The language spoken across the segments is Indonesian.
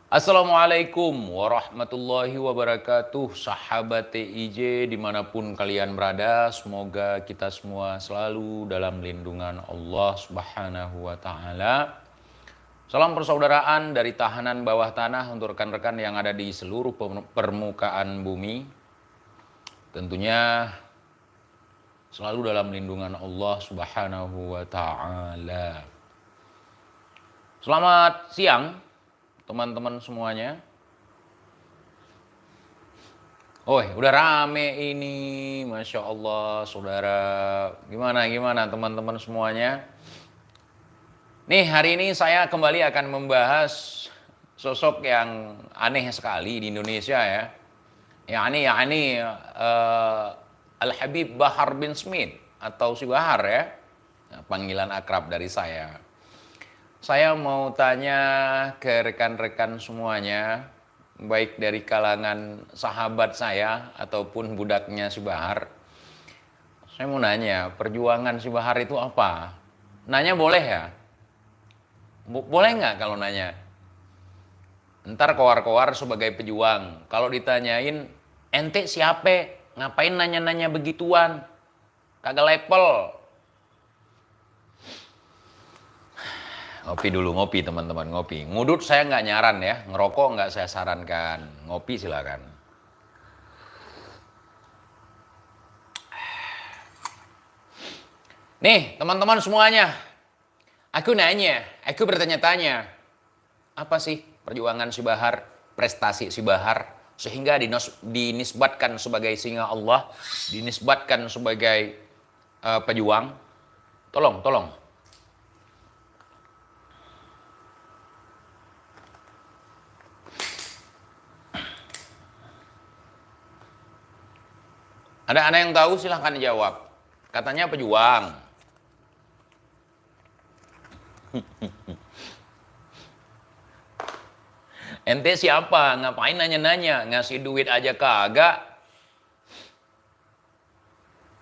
Assalamualaikum warahmatullahi wabarakatuh, sahabat TIJ dimanapun kalian berada. Semoga kita semua selalu dalam lindungan Allah Subhanahu wa Ta'ala. Salam persaudaraan dari tahanan bawah tanah untuk rekan-rekan yang ada di seluruh permukaan bumi. Tentunya selalu dalam lindungan Allah Subhanahu wa Ta'ala. Selamat siang teman-teman semuanya. Oh, udah rame ini, Masya Allah, saudara. Gimana teman-teman semuanya? Nih, hari ini saya kembali akan membahas sosok yang aneh sekali di Indonesia ya. yakni Al-Habib Bahar bin Smith atau si Bahar ya. Panggilan akrab dari saya. Saya mau tanya ke rekan-rekan semuanya, baik dari kalangan sahabat saya ataupun budaknya si Bahar. Saya mau nanya, perjuangan si Bahar itu apa? Nanya boleh ya? Boleh nggak kalau nanya? Ntar kowar-kowar sebagai pejuang. Kalau ditanyain, ente siapa? Ngapain nanya-nanya begituan? Kagak level. Ngopi dulu, ngopi teman-teman, ngopi. Ngudut saya nggak nyaran ya, ngerokok nggak saya sarankan. Ngopi silakan. Nih teman-teman semuanya, aku nanya, aku bertanya-tanya. Apa sih perjuangan si Bahar, prestasi si Bahar, sehingga dinisbatkan sebagai singa Allah, dinisbatkan sebagai pejuang? Tolong. Ada anak yang tahu silahkan jawab. Katanya pejuang. Ente siapa? Ngapain nanya-nanya? Ngasih duit aja kagak?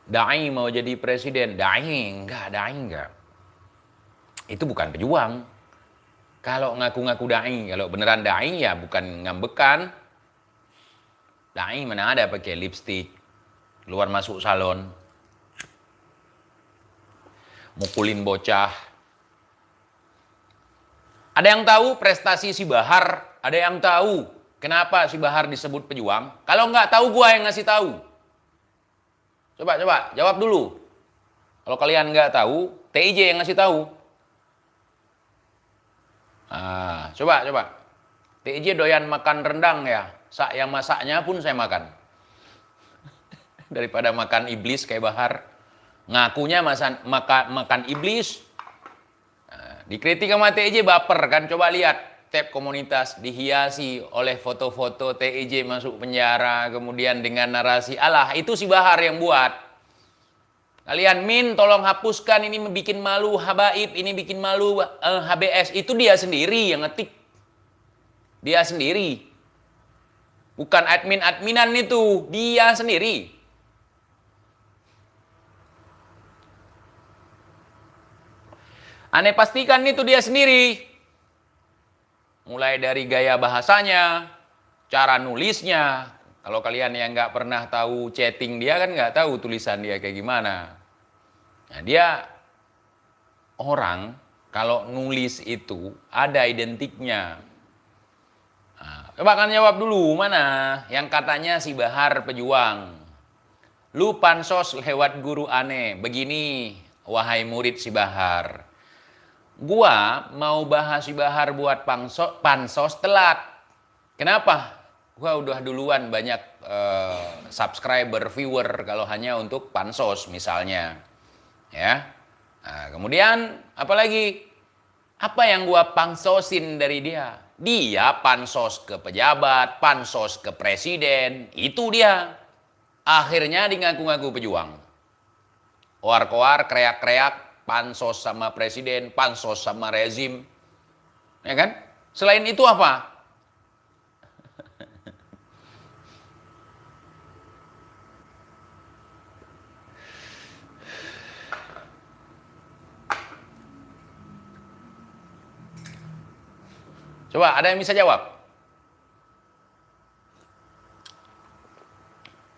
Dai mau jadi presiden? Dai enggak. Itu bukan pejuang. Kalau ngaku-ngaku dai, kalau beneran dai ya bukan ngambekan. Dai mana ada pakai lipstick, keluar masuk salon, mukulin bocah. Ada yang tahu prestasi si Bahar? Ada yang tahu kenapa si Bahar disebut pejuang? Kalau nggak tahu, gua yang ngasih tahu. Coba jawab dulu. Kalau kalian nggak tahu, TIJ yang ngasih tahu. Coba. TIJ doyan makan rendang ya. Yang masaknya pun saya makan. Daripada makan iblis kayak Bahar. Ngakunya makan iblis. Dikritik sama TIJ baper kan, coba lihat tab komunitas dihiasi oleh foto-foto TIJ masuk penjara, kemudian dengan narasi, alah itu si Bahar yang buat. Kalian tolong hapuskan, ini bikin malu Habaib, ini bikin malu HBS. Itu dia sendiri yang ngetik. Dia sendiri. Bukan admin-adminan itu, dia sendiri. Aneh pastikan itu dia sendiri. Mulai dari gaya bahasanya, cara nulisnya. Kalau kalian yang nggak pernah tahu chatting dia kan nggak tahu tulisan dia kayak gimana. Nah, dia orang kalau nulis itu ada identiknya. Nah, coba kan jawab dulu, mana yang katanya si Bahar pejuang. Lu pansos lewat guru aneh. Begini, wahai murid si Bahar. Gua mau bahas si Bahar buat pansos telat. Kenapa? Gua udah duluan banyak subscriber, viewer kalau hanya untuk pansos misalnya. Ya. Nah, kemudian apalagi? Apa yang gua pansosin dari dia? Dia pansos ke pejabat, pansos ke presiden. Itu dia. Akhirnya dia ngaku-ngaku pejuang. Koar-koar, kreak-kreak, pansos sama presiden, pansos sama rezim. Ya kan? Selain itu apa? Coba, ada yang bisa jawab?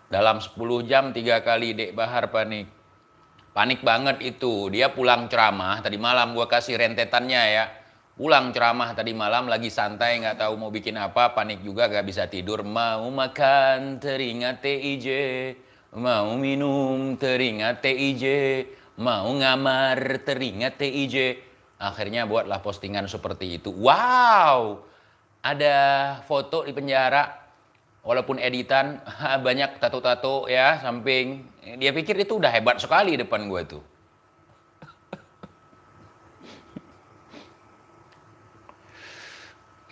Dalam 10 jam 3 kali Dek Bahar panik. Panik banget itu. Dia pulang ceramah, tadi malam gua kasih rentetannya ya. Pulang ceramah tadi malam, lagi santai, nggak tahu mau bikin apa, panik juga, nggak bisa tidur. Mau makan teringat TIJ, mau minum teringat TIJ, mau ngamar teringat TIJ. Akhirnya buatlah postingan seperti itu. Wow, ada foto di penjara. Walaupun editan, banyak tato-tato ya, samping. Dia pikir itu udah hebat sekali depan gue tuh.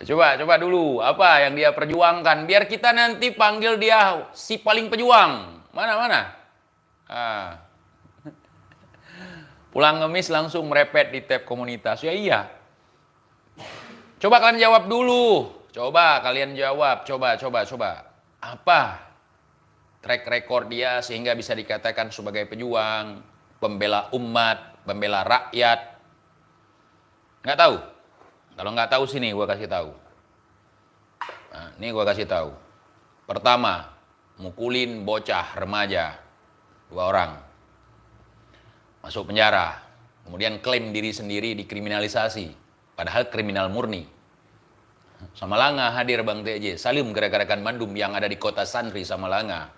Coba dulu, apa yang dia perjuangkan. Biar kita nanti panggil dia si paling pejuang. Mana? Ah. Pulang ngemis langsung merepet di tab komunitas. Ya iya. Coba kalian jawab dulu. Coba kalian jawab. Coba. Apa track record dia sehingga bisa dikatakan sebagai pejuang, pembela umat, pembela rakyat? Nggak tahu? Kalau nggak tahu sini gua kasih tahu. Nah, ini gua kasih tahu. Pertama, mukulin bocah remaja 2 orang. Masuk penjara. Kemudian klaim diri sendiri dikriminalisasi. Padahal kriminal murni. Samalanga hadir Bang TJ. Salim gerakan Bandung yang ada di kota Santri Samalanga.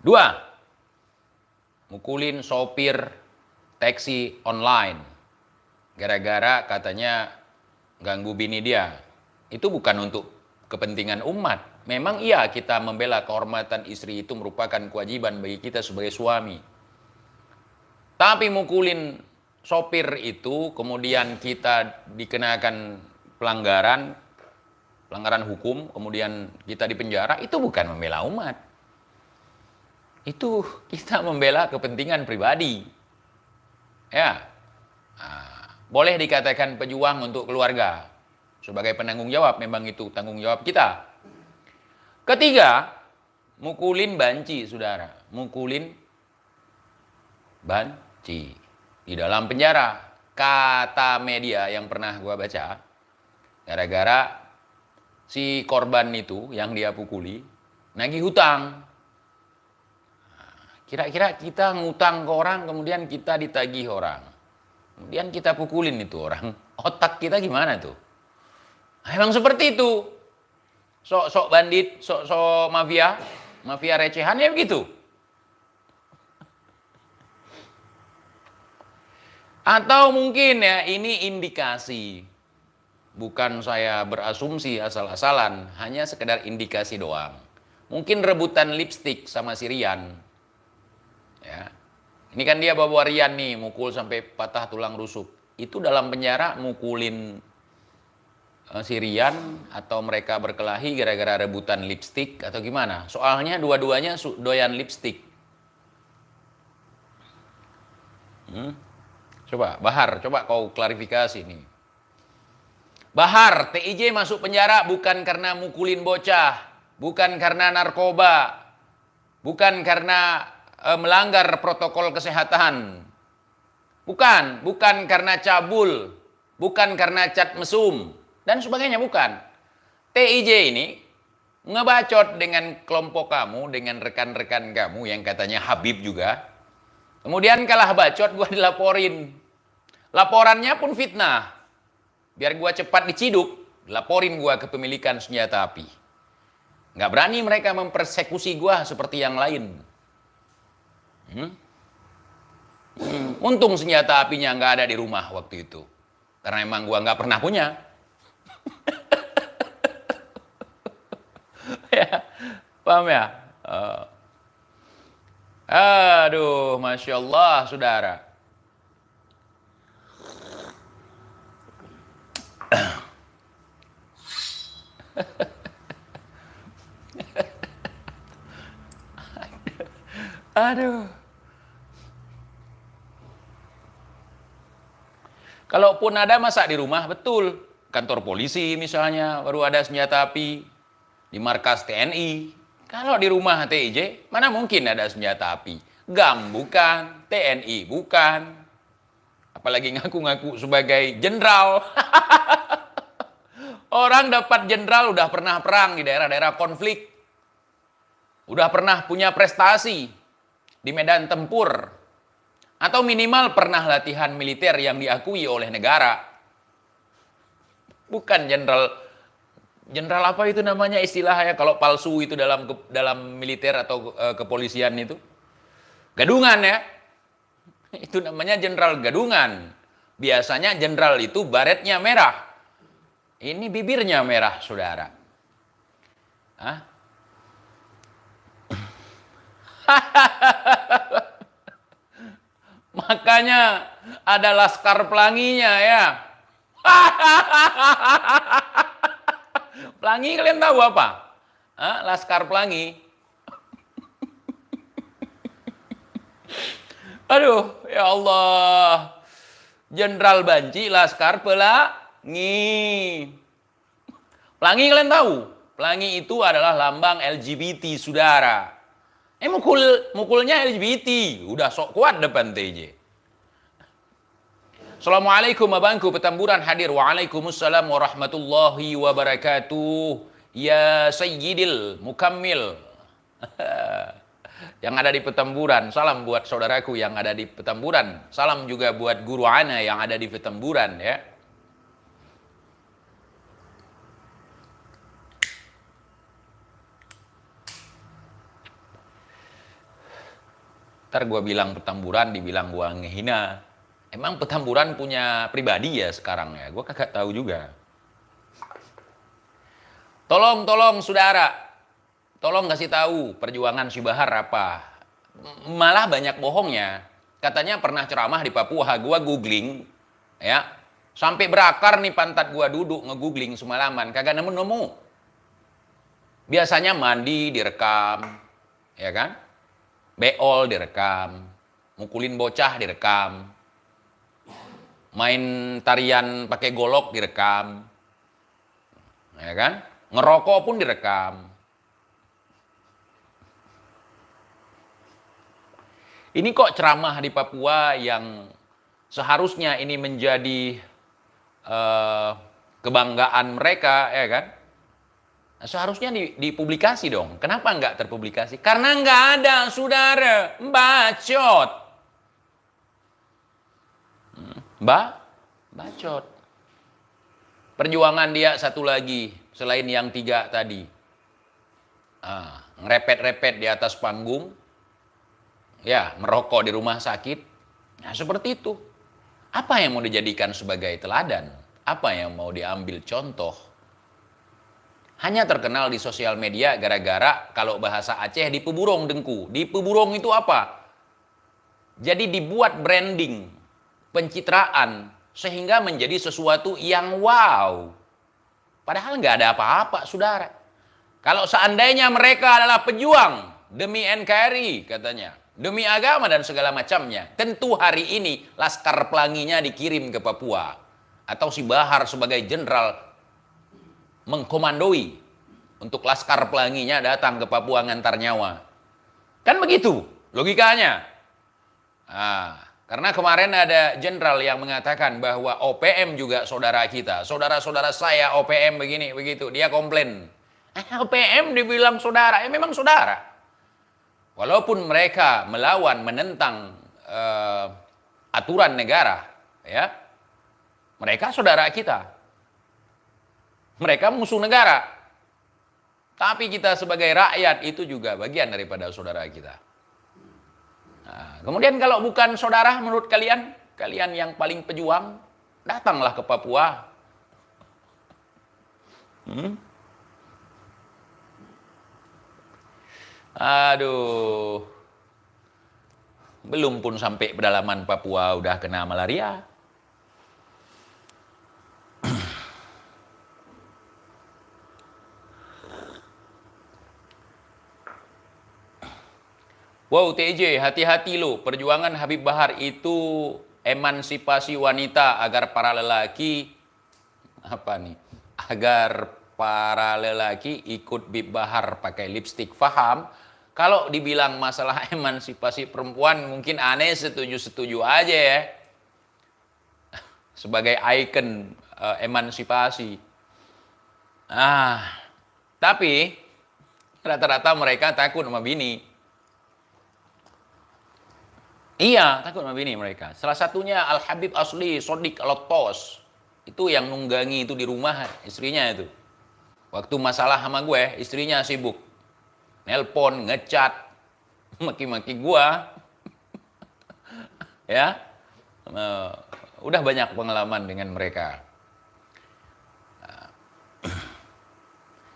2. Mukulin sopir taksi online. Gara-gara katanya ganggu bini dia. Itu bukan untuk kepentingan umat. Memang iya kita membela kehormatan istri itu merupakan kewajiban bagi kita sebagai suami. Tapi mukulin sopir itu, kemudian kita dikenakan pelanggaran hukum, kemudian kita dipenjara, itu bukan membela umat. Itu kita membela kepentingan pribadi. Ya, boleh dikatakan pejuang untuk keluarga. Sebagai penanggung jawab, memang itu tanggung jawab kita. Ketiga, mukulin banci, saudara. Mukulin banci di dalam penjara. Kata media yang pernah gua baca, gara-gara si korban itu yang dia pukuli nagih hutang. Kira-kira kita ngutang ke orang, kemudian kita ditagih orang, kemudian kita pukulin itu orang, otak kita gimana tuh? Emang seperti itu. Sok-sok bandit, sok-sok mafia recehan ya begitu. Atau mungkin ya ini indikasi. Bukan saya berasumsi asal-asalan, hanya sekedar indikasi doang. Mungkin rebutan lipstik sama si Rian. Ya. Ini kan dia bawa Rian nih, mukul sampai patah tulang rusuk. Itu dalam penjara mukulin si Rian atau mereka berkelahi gara-gara rebutan lipstik atau gimana? Soalnya dua-duanya doyan lipstik. Coba, Bahar, coba kau klarifikasi nih. Bahar, TIJ masuk penjara bukan karena mukulin bocah, bukan karena narkoba, bukan karena melanggar protokol kesehatan, bukan karena cabul, bukan karena cat mesum, dan sebagainya, bukan. TIJ ini ngebacot dengan kelompok kamu, dengan rekan-rekan kamu yang katanya Habib juga. Kemudian kalah bacot, gua dilaporin. Laporannya pun fitnah. Biar gua cepat diciduk, laporin gua kepemilikan senjata api. Nggak berani mereka mempersekusi gua seperti yang lain. Untung senjata apinya nggak ada di rumah waktu itu. Karena emang gua nggak pernah punya. Ya, paham ya? Aduh, Masya Allah, saudara. Aduh. Kalaupun ada, masa di rumah? Betul. Kantor polisi misalnya baru ada senjata api, di markas TNI. Kalau di rumah TIJ, mana mungkin ada senjata api? GAM bukan, TNI bukan. Apalagi ngaku-ngaku sebagai jenderal. Orang dapat jenderal udah pernah perang di daerah-daerah konflik. Udah pernah punya prestasi di medan tempur. Atau minimal pernah latihan militer yang diakui oleh negara. Bukan jenderal. Jenderal apa itu namanya istilahnya kalau palsu itu dalam militer atau kepolisian itu? Gadungan ya. Itu namanya jenderal gadungan. Biasanya jenderal itu baretnya merah. Ini bibirnya merah, saudara. Hah? Makanya ada Laskar Pelanginya ya. Pelangi kalian tahu apa? Hah? Laskar Pelangi. Aduh, ya Allah. Jenderal Banci, Laskar Pelangi. Pelangi kalian tahu? Pelangi itu adalah lambang LGBT, saudara. Mukulnya LGBT. Udah sok kuat depan TJ. Assalamualaikum abangku Petamburan hadir. Waalaikumsalam warahmatullahi wabarakatuh. Ya Sayyidil Mukammil. Yang ada di Petamburan. Salam buat saudaraku yang ada di Petamburan. Salam juga buat guru ana yang ada di Petamburan ya. Ntar gue bilang Petamburan, dibilang gue ngehina. Emang Petamburan punya pribadi ya sekarang ya? Gue kagak tahu juga. Tolong saudara. Tolong kasih tahu perjuangan si Bahar apa. Malah banyak bohongnya. Katanya pernah ceramah di Papua. Gue googling. Ya. Sampai berakar nih pantat gue duduk nge-googling semalaman. Kagak nemu-nemu. Biasanya mandi direkam. Ya kan? Beol direkam, mukulin bocah direkam, main tarian pakai golok direkam, ya kan? Ngerokok pun direkam. Ini kok ceramah di Papua yang seharusnya ini menjadi kebanggaan mereka, ya kan? Seharusnya dipublikasi dong. Kenapa nggak terpublikasi? Karena nggak ada, saudara. Bacot. Bacot. Perjuangan dia satu lagi. Selain yang 3 tadi. Ngerepet-repet di atas panggung. Ya, merokok di rumah sakit. Nah, seperti itu. Apa yang mau dijadikan sebagai teladan? Apa yang mau diambil contoh? Hanya terkenal di sosial media gara-gara kalau bahasa Aceh di Peburong dengku. Di Peburong itu apa? Jadi dibuat branding, pencitraan, sehingga menjadi sesuatu yang wow. Padahal nggak ada apa-apa, saudara. Kalau seandainya mereka adalah pejuang demi NKRI, katanya, demi agama dan segala macamnya, tentu hari ini Laskar Pelanginya dikirim ke Papua. Atau si Bahar sebagai jenderal mengkomandoi untuk Laskar Pelanginya datang ke Papua ngantar nyawa. Kan begitu logikanya. Karena kemarin ada jenderal yang mengatakan bahwa OPM juga saudara kita. Saudara-saudara saya OPM begini, begitu. Dia komplain. OPM dibilang saudara, ya memang saudara. Walaupun mereka melawan, menentang aturan negara, ya, mereka saudara kita. Mereka musuh negara. Tapi kita sebagai rakyat itu juga bagian daripada saudara kita. Nah, kemudian kalau bukan saudara menurut kalian, kalian yang paling pejuang, datanglah ke Papua. Aduh. Belum pun sampai pedalaman Papua udah kena malaria. Wow TJ, hati-hati lo. Perjuangan Habib Bahar itu emansipasi wanita agar para lelaki agar para lelaki ikut Habib Bahar pakai lipstik. Faham? Kalau dibilang masalah emansipasi perempuan mungkin aneh, setuju-setuju aja ya. Sebagai ikon emansipasi. Tapi rata-rata mereka takut sama bini. Iya, takut sama bini mereka. Salah satunya Al Habib Asli Sodik Lotos. Itu yang nunggangi itu di rumah istrinya itu. Waktu masalah sama gue, istrinya sibuk. Nelpon, ngecat, maki-maki gua. Ya. Udah banyak pengalaman dengan mereka.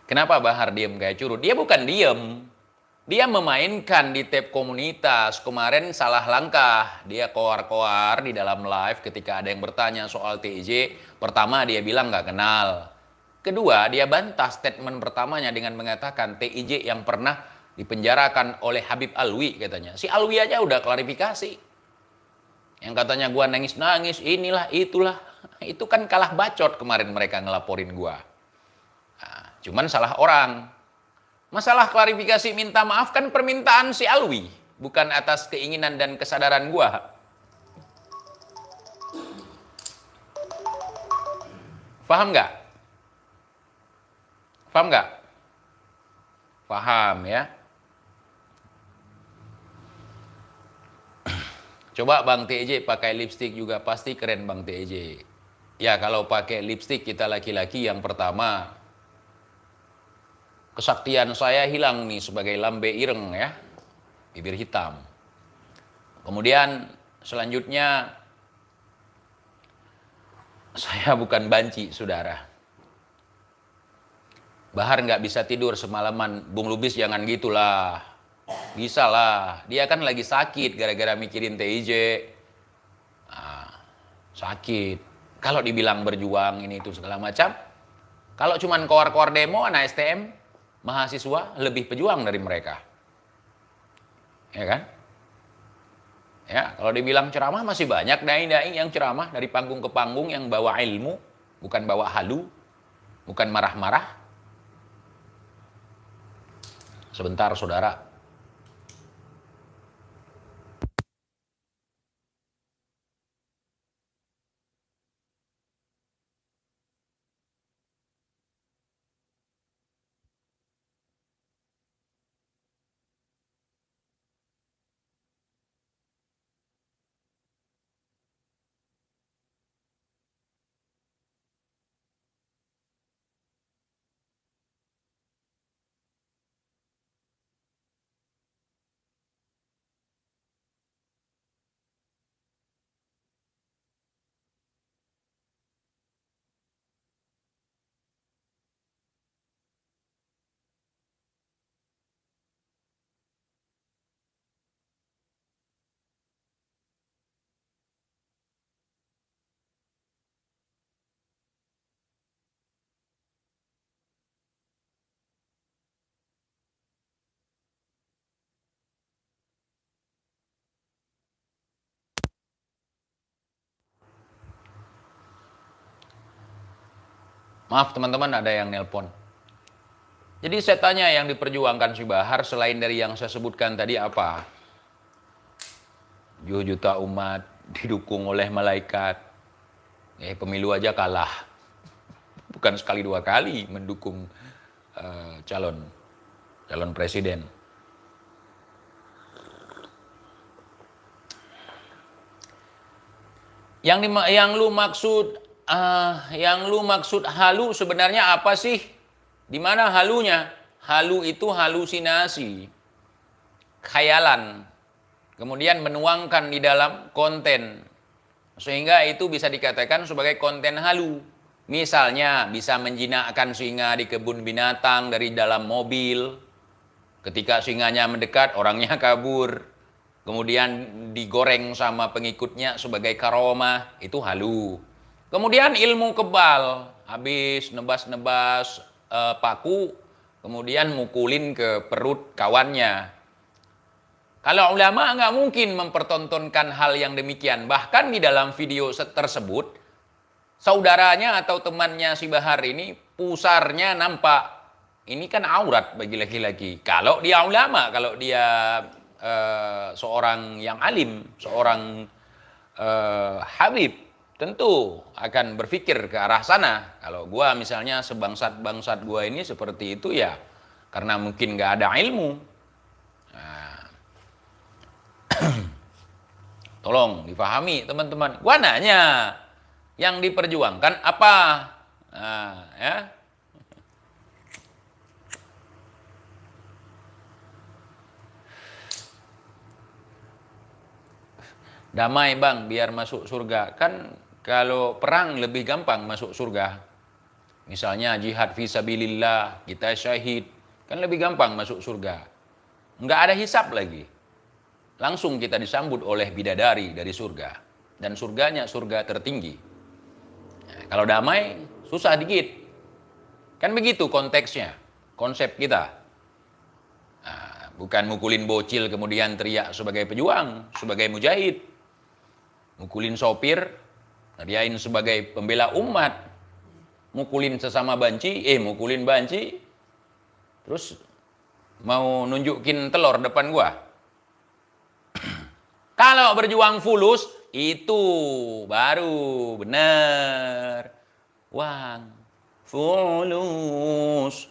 Kenapa Bahar diem kayak curut? Dia bukan diem. Dia memainkan di tab komunitas. Kemarin salah langkah. Dia koar-koar di dalam live ketika ada yang bertanya soal TIJ. Pertama dia bilang nggak kenal. Kedua, dia bantah statement pertamanya dengan mengatakan TIJ yang pernah dipenjarakan oleh Habib Alwi katanya. Si Alwi aja udah klarifikasi. Yang katanya gua nangis-nangis, inilah, itulah. Itu kan kalah bacot kemarin mereka ngelaporin gua. Cuman salah orang. Masalah klarifikasi minta maaf kan permintaan si Alwi, bukan atas keinginan dan kesadaran gua. Paham nggak? Paham nggak? Paham ya? Coba Bang TJ pakai lipstick juga pasti keren Bang TJ. Ya kalau pakai lipstick kita laki-laki yang pertama, kesaktian saya hilang nih sebagai lambe ireng ya, bibir hitam. Kemudian selanjutnya, saya bukan banci saudara. Bahar nggak bisa tidur semalaman, Bung Lubis jangan gitulah. Bisa lah, dia kan lagi sakit gara-gara mikirin TIJ. Sakit. Kalau dibilang berjuang ini itu segala macam, kalau cuman koar-koar demo anak STM, mahasiswa lebih pejuang dari mereka. Ya kan? Ya, kalau dibilang ceramah masih banyak dai-dai yang ceramah dari panggung ke panggung yang bawa ilmu, bukan bawa halu, bukan marah-marah. Sebentar saudara. Maaf teman-teman, ada yang nelpon. Jadi saya tanya yang diperjuangkan si Bahar selain dari yang saya sebutkan tadi apa? 7 juta umat didukung oleh malaikat. Pemilu aja kalah. Bukan sekali dua kali mendukung calon presiden. Yang lu maksud halu sebenarnya apa sih? Di mana halunya? Halu itu halusinasi, khayalan, kemudian menuangkan di dalam konten, sehingga itu bisa dikatakan sebagai konten halu. Misalnya bisa menjinakkan singa di kebun binatang dari dalam mobil. Ketika singanya mendekat, orangnya kabur. Kemudian digoreng sama pengikutnya sebagai karomah, itu halu. Kemudian ilmu kebal, habis nebas-nebas paku, kemudian mukulin ke perut kawannya. Kalau ulama nggak mungkin mempertontonkan hal yang demikian. Bahkan di dalam video tersebut, saudaranya atau temannya si Bahar ini, pusarnya nampak. Ini kan aurat bagi laki-laki. Kalau dia ulama, kalau dia seorang yang alim, seorang habib, tentu akan berpikir ke arah sana. Kalau gua misalnya sebangsat-bangsat gua ini seperti itu ya karena mungkin nggak ada ilmu. Nah, tolong dipahami teman-teman. Gua nanya, yang diperjuangkan apa? Nah, ya. Damai bang, biar masuk surga. Kan kalau perang lebih gampang masuk surga. Misalnya jihad fisabilillah, kita syahid. Kan lebih gampang masuk surga. Nggak ada hisap lagi. Langsung kita disambut oleh bidadari dari surga. Dan surganya surga tertinggi. Nah, kalau damai, susah dikit. Kan begitu konteksnya, konsep kita. Nah, bukan mukulin bocil kemudian teriak sebagai pejuang, sebagai mujahid. Mukulin sopir, teriain sebagai pembela umat. Mukulin sesama mukulin banci, terus mau nunjukin telur depan gua. Kalau berjuang fulus, itu baru benar. Wang, fulus.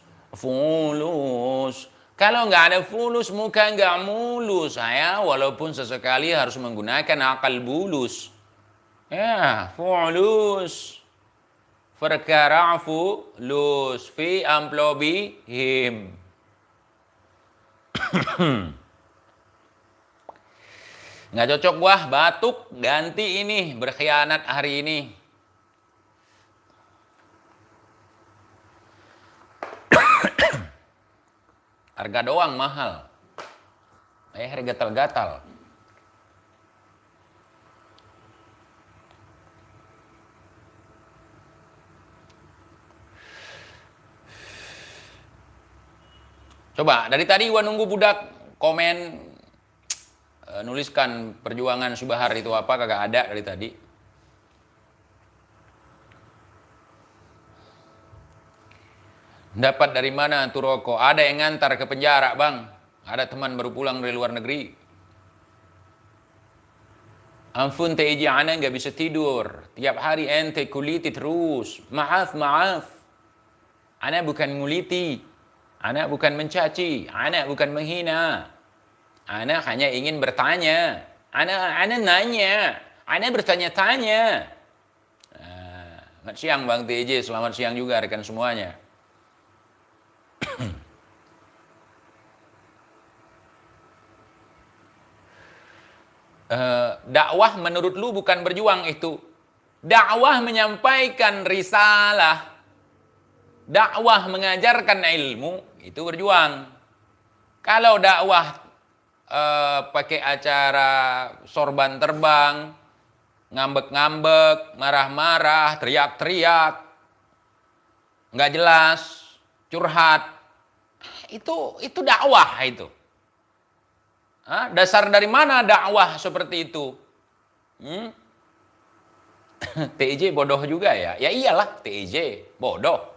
Kalau nggak ada fulus, muka nggak mulus. Saya walaupun sesekali harus menggunakan akal bulus. Ya, fulus. Perkara fulus fi amplobihim. Nggak cocok gua, batuk, ganti ini, berkhianat hari ini. Harga doang mahal. Harga gatal-gatal. Coba, dari tadi gua nunggu budak komen, nuliskan perjuangan Subahar itu apa, kagak ada dari tadi. Dapat dari mana tuh rokok? Ada yang ngantar ke penjara bang. Ada teman baru pulang dari luar negeri. Ampun TJ, ana nggak bisa tidur. Tiap hari ente kuliti terus. Maaf. Ana bukan nguliti. Ana bukan mencaci. Ana bukan menghina. Ana hanya ingin bertanya. Ana nanya. Ana bertanya-tanya. Selamat siang Bang TJ. Selamat siang juga rekan semuanya. Dakwah menurut lu bukan berjuang itu. Dakwah menyampaikan risalah. Dakwah mengajarkan ilmu itu berjuang. Kalau dakwah pakai acara sorban terbang, ngambek-ngambek, marah-marah, teriak-teriak, nggak jelas, curhat, itu dakwah itu. Dasar dari mana dakwah seperti itu? TJ bodoh juga ya? Ya iyalah TJ bodoh.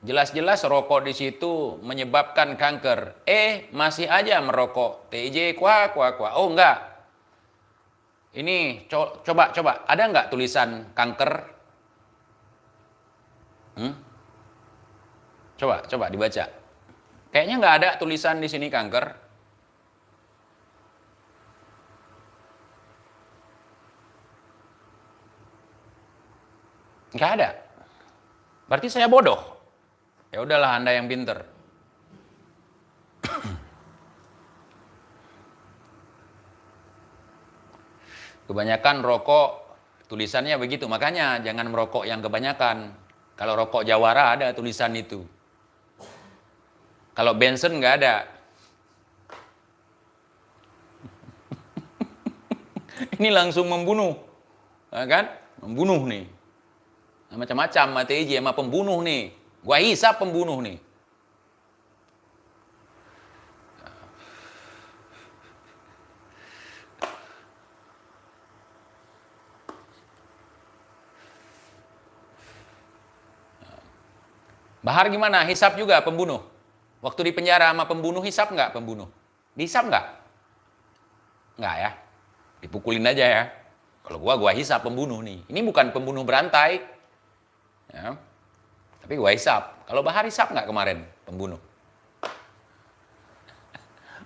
Jelas-jelas rokok di situ menyebabkan kanker. Masih aja merokok. TJ kuah. Oh enggak. Ini coba. Ada enggak tulisan kanker? Coba dibaca. Kayaknya enggak ada tulisan di sini kanker. Enggak ada. Berarti saya bodoh. Ya udahlah, Anda yang pinter. Kebanyakan rokok tulisannya begitu, makanya jangan merokok yang kebanyakan. Kalau rokok Jawara ada tulisan itu. Kalau Benson nggak ada. Ini langsung membunuh, kan? Membunuh nih. Macam-macam TJ sama pembunuh nih. Gua hisap pembunuh nih. Bahar gimana? Hisap juga pembunuh. Waktu di penjara sama pembunuh hisap nggak pembunuh? Dihisap nggak? Nggak ya? Dipukulin aja ya. Kalau gua hisap pembunuh nih. Ini bukan pembunuh berantai. Ya. Tapi gua hisap. Kalau Bahar hisap nggak kemarin pembunuh?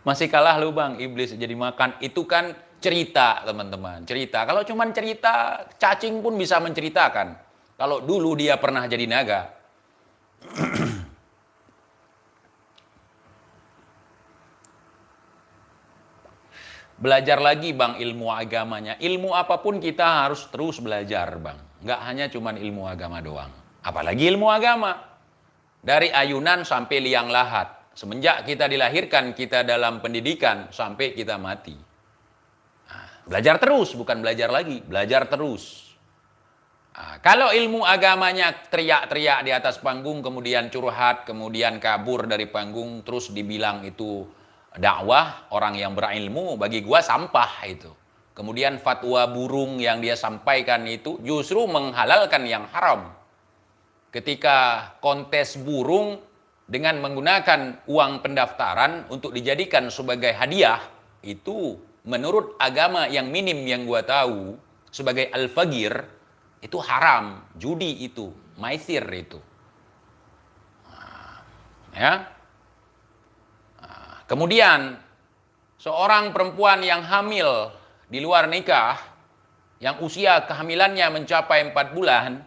Masih kalah lu bang, iblis jadi makan. Itu kan cerita teman-teman, cerita. Kalau cuman cerita, cacing pun bisa menceritakan. Kalau dulu dia pernah jadi naga. Belajar lagi bang ilmu agamanya. Ilmu apapun kita harus terus belajar bang. Nggak hanya cuman ilmu agama doang. Apalagi ilmu agama. Dari ayunan sampai liang lahat. Semenjak kita dilahirkan, kita dalam pendidikan sampai kita mati. Nah, belajar terus, bukan belajar lagi, belajar terus. Nah, kalau ilmu agamanya teriak-teriak di atas panggung, kemudian curhat, kemudian kabur dari panggung, terus dibilang itu dakwah, orang yang berilmu, bagi gua sampah itu. Kemudian fatwa burung yang dia sampaikan itu justru menghalalkan yang haram. Ketika kontes burung dengan menggunakan uang pendaftaran untuk dijadikan sebagai hadiah, itu menurut agama yang minim yang gua tahu sebagai al-fagir itu haram, judi itu, maisir itu. Ya. Kemudian seorang perempuan yang hamil di luar nikah, yang usia kehamilannya mencapai 4 bulan,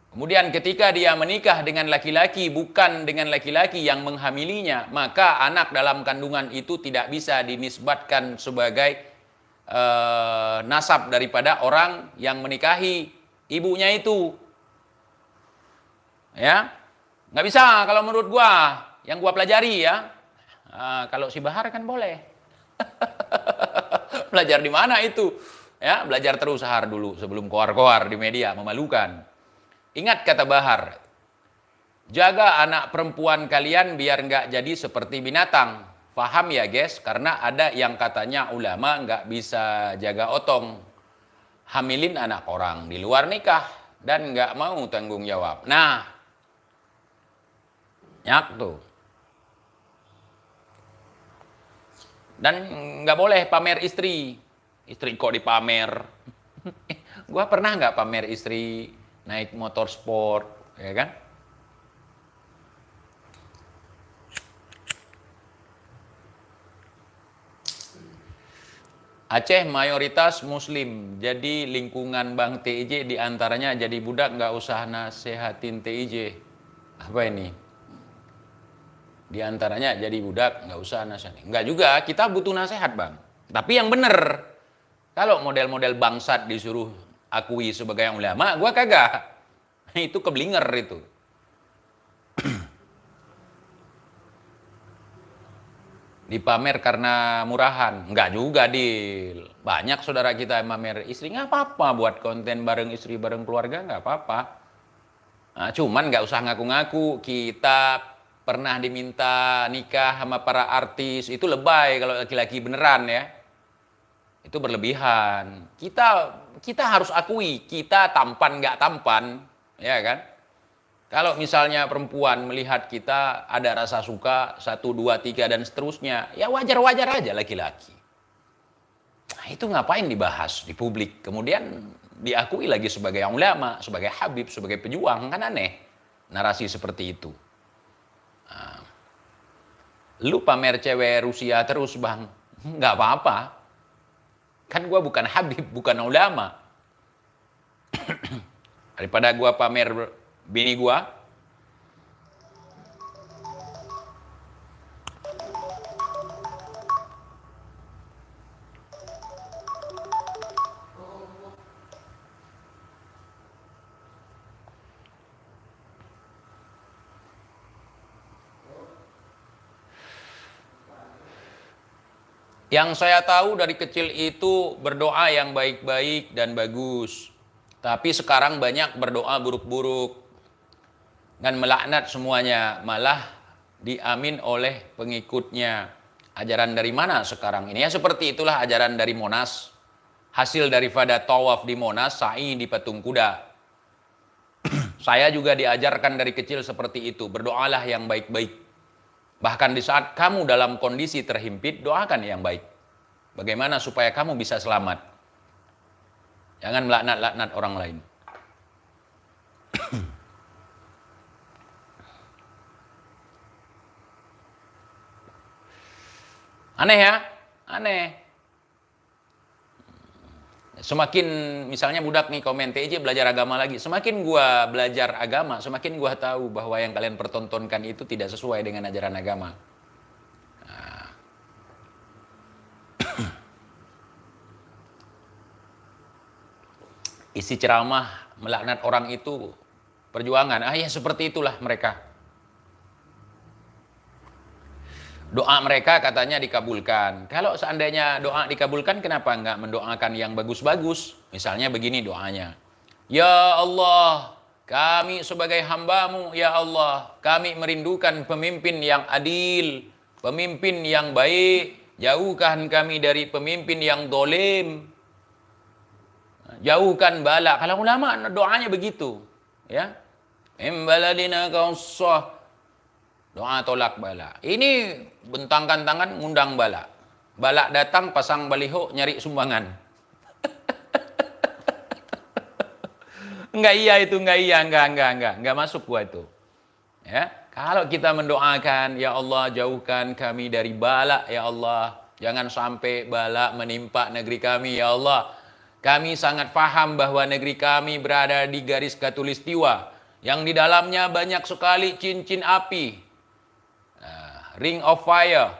kemudian ketika dia menikah dengan laki-laki, bukan dengan laki-laki yang menghamilinya, maka anak dalam kandungan itu tidak bisa dinisbatkan sebagai nasab daripada orang yang menikahi ibunya itu. Ya, nggak bisa kalau menurut gua, yang gua pelajari ya. Kalau si Bahar kan boleh. Belajar di mana itu? Ya, belajar terus Bahar dulu sebelum koar-koar di media, memalukan. Ingat kata Bahar, jaga anak perempuan kalian biar nggak jadi seperti binatang. Paham ya guys? Karena ada yang katanya ulama nggak bisa jaga otong. Hamilin anak orang di luar nikah dan nggak mau tanggung jawab. Nah, nyak tuh. Dan nggak boleh pamer istri. Istri kok dipamer. Gua pernah nggak pamer istri naik motor sport, ya kan? Aceh mayoritas muslim, jadi lingkungan Bang TIJ diantaranya jadi budak nggak usah nasehatin TIJ. Apa ini? Di antaranya jadi budak, nggak usah nasihat. Nggak juga, kita butuh nasihat bang. Tapi yang bener. Kalau model-model bangsat disuruh akui sebagai ulama, gua kagak. Itu keblinger itu. Dipamer karena murahan. Nggak juga, Dil. Banyak saudara kita yang pamer istri, nggak apa-apa buat konten bareng istri, bareng keluarga, nggak apa-apa. Nah, cuman nggak usah ngaku-ngaku. Kita pernah diminta nikah sama para artis, itu lebay kalau laki-laki beneran ya. Itu berlebihan. Kita harus akui, kita tampan nggak tampan, ya kan? Kalau misalnya perempuan melihat kita ada rasa suka, 1, 2, 3 dan seterusnya, ya wajar-wajar aja laki-laki. Nah, itu ngapain dibahas di publik? Kemudian diakui lagi sebagai ulama, sebagai habib, sebagai pejuang, kan aneh narasi seperti itu. Nah, lu pamer cewek Rusia terus bang, nggak apa-apa. Kan gua bukan habib, bukan ulama. Daripada gua pamer bini gua, yang saya tahu dari kecil itu berdoa yang baik-baik dan bagus. Tapi sekarang banyak berdoa buruk-buruk dan melaknat semuanya, malah diamin oleh pengikutnya. Ajaran dari mana sekarang ini? Ya seperti itulah ajaran dari Monas. Hasil daripada tawaf di Monas, sa'i di patung kuda. Saya juga diajarkan dari kecil seperti itu. Berdoalah yang baik-baik. Bahkan di saat kamu dalam kondisi terhimpit, doakan yang baik. Bagaimana supaya kamu bisa selamat. Jangan melaknat-laknat orang lain. Aneh ya? Aneh. Semakin misalnya budak nih komen TJ belajar agama lagi, semakin gua belajar agama, semakin gua tahu bahwa yang kalian pertontonkan itu tidak sesuai dengan ajaran agama. Nah. Isi ceramah melaknat orang itu perjuangan. Ah ya seperti itulah mereka. Doa mereka katanya dikabulkan. Kalau seandainya doa dikabulkan, kenapa enggak mendoakan yang bagus-bagus? Misalnya begini doanya. Ya Allah, kami sebagai hamba-Mu, ya Allah, kami merindukan pemimpin yang adil, pemimpin yang baik, jauhkan kami dari pemimpin yang dolim, jauhkan bala. Kalau ulama doanya begitu, ya. Imbaladina kaussah. Doa tolak bala. Ini bentangkan tangan ngundang bala. Bala datang pasang baliho nyari sumbangan. Enggak iya itu, enggak iya, enggak masuk gua itu. Ya, kalau kita mendoakan, ya Allah jauhkan kami dari bala, ya Allah. Jangan sampai bala menimpa negeri kami, ya Allah. Kami sangat paham bahwa negeri kami berada di garis khatulistiwa yang di dalamnya banyak sekali cincin api. Ring of fire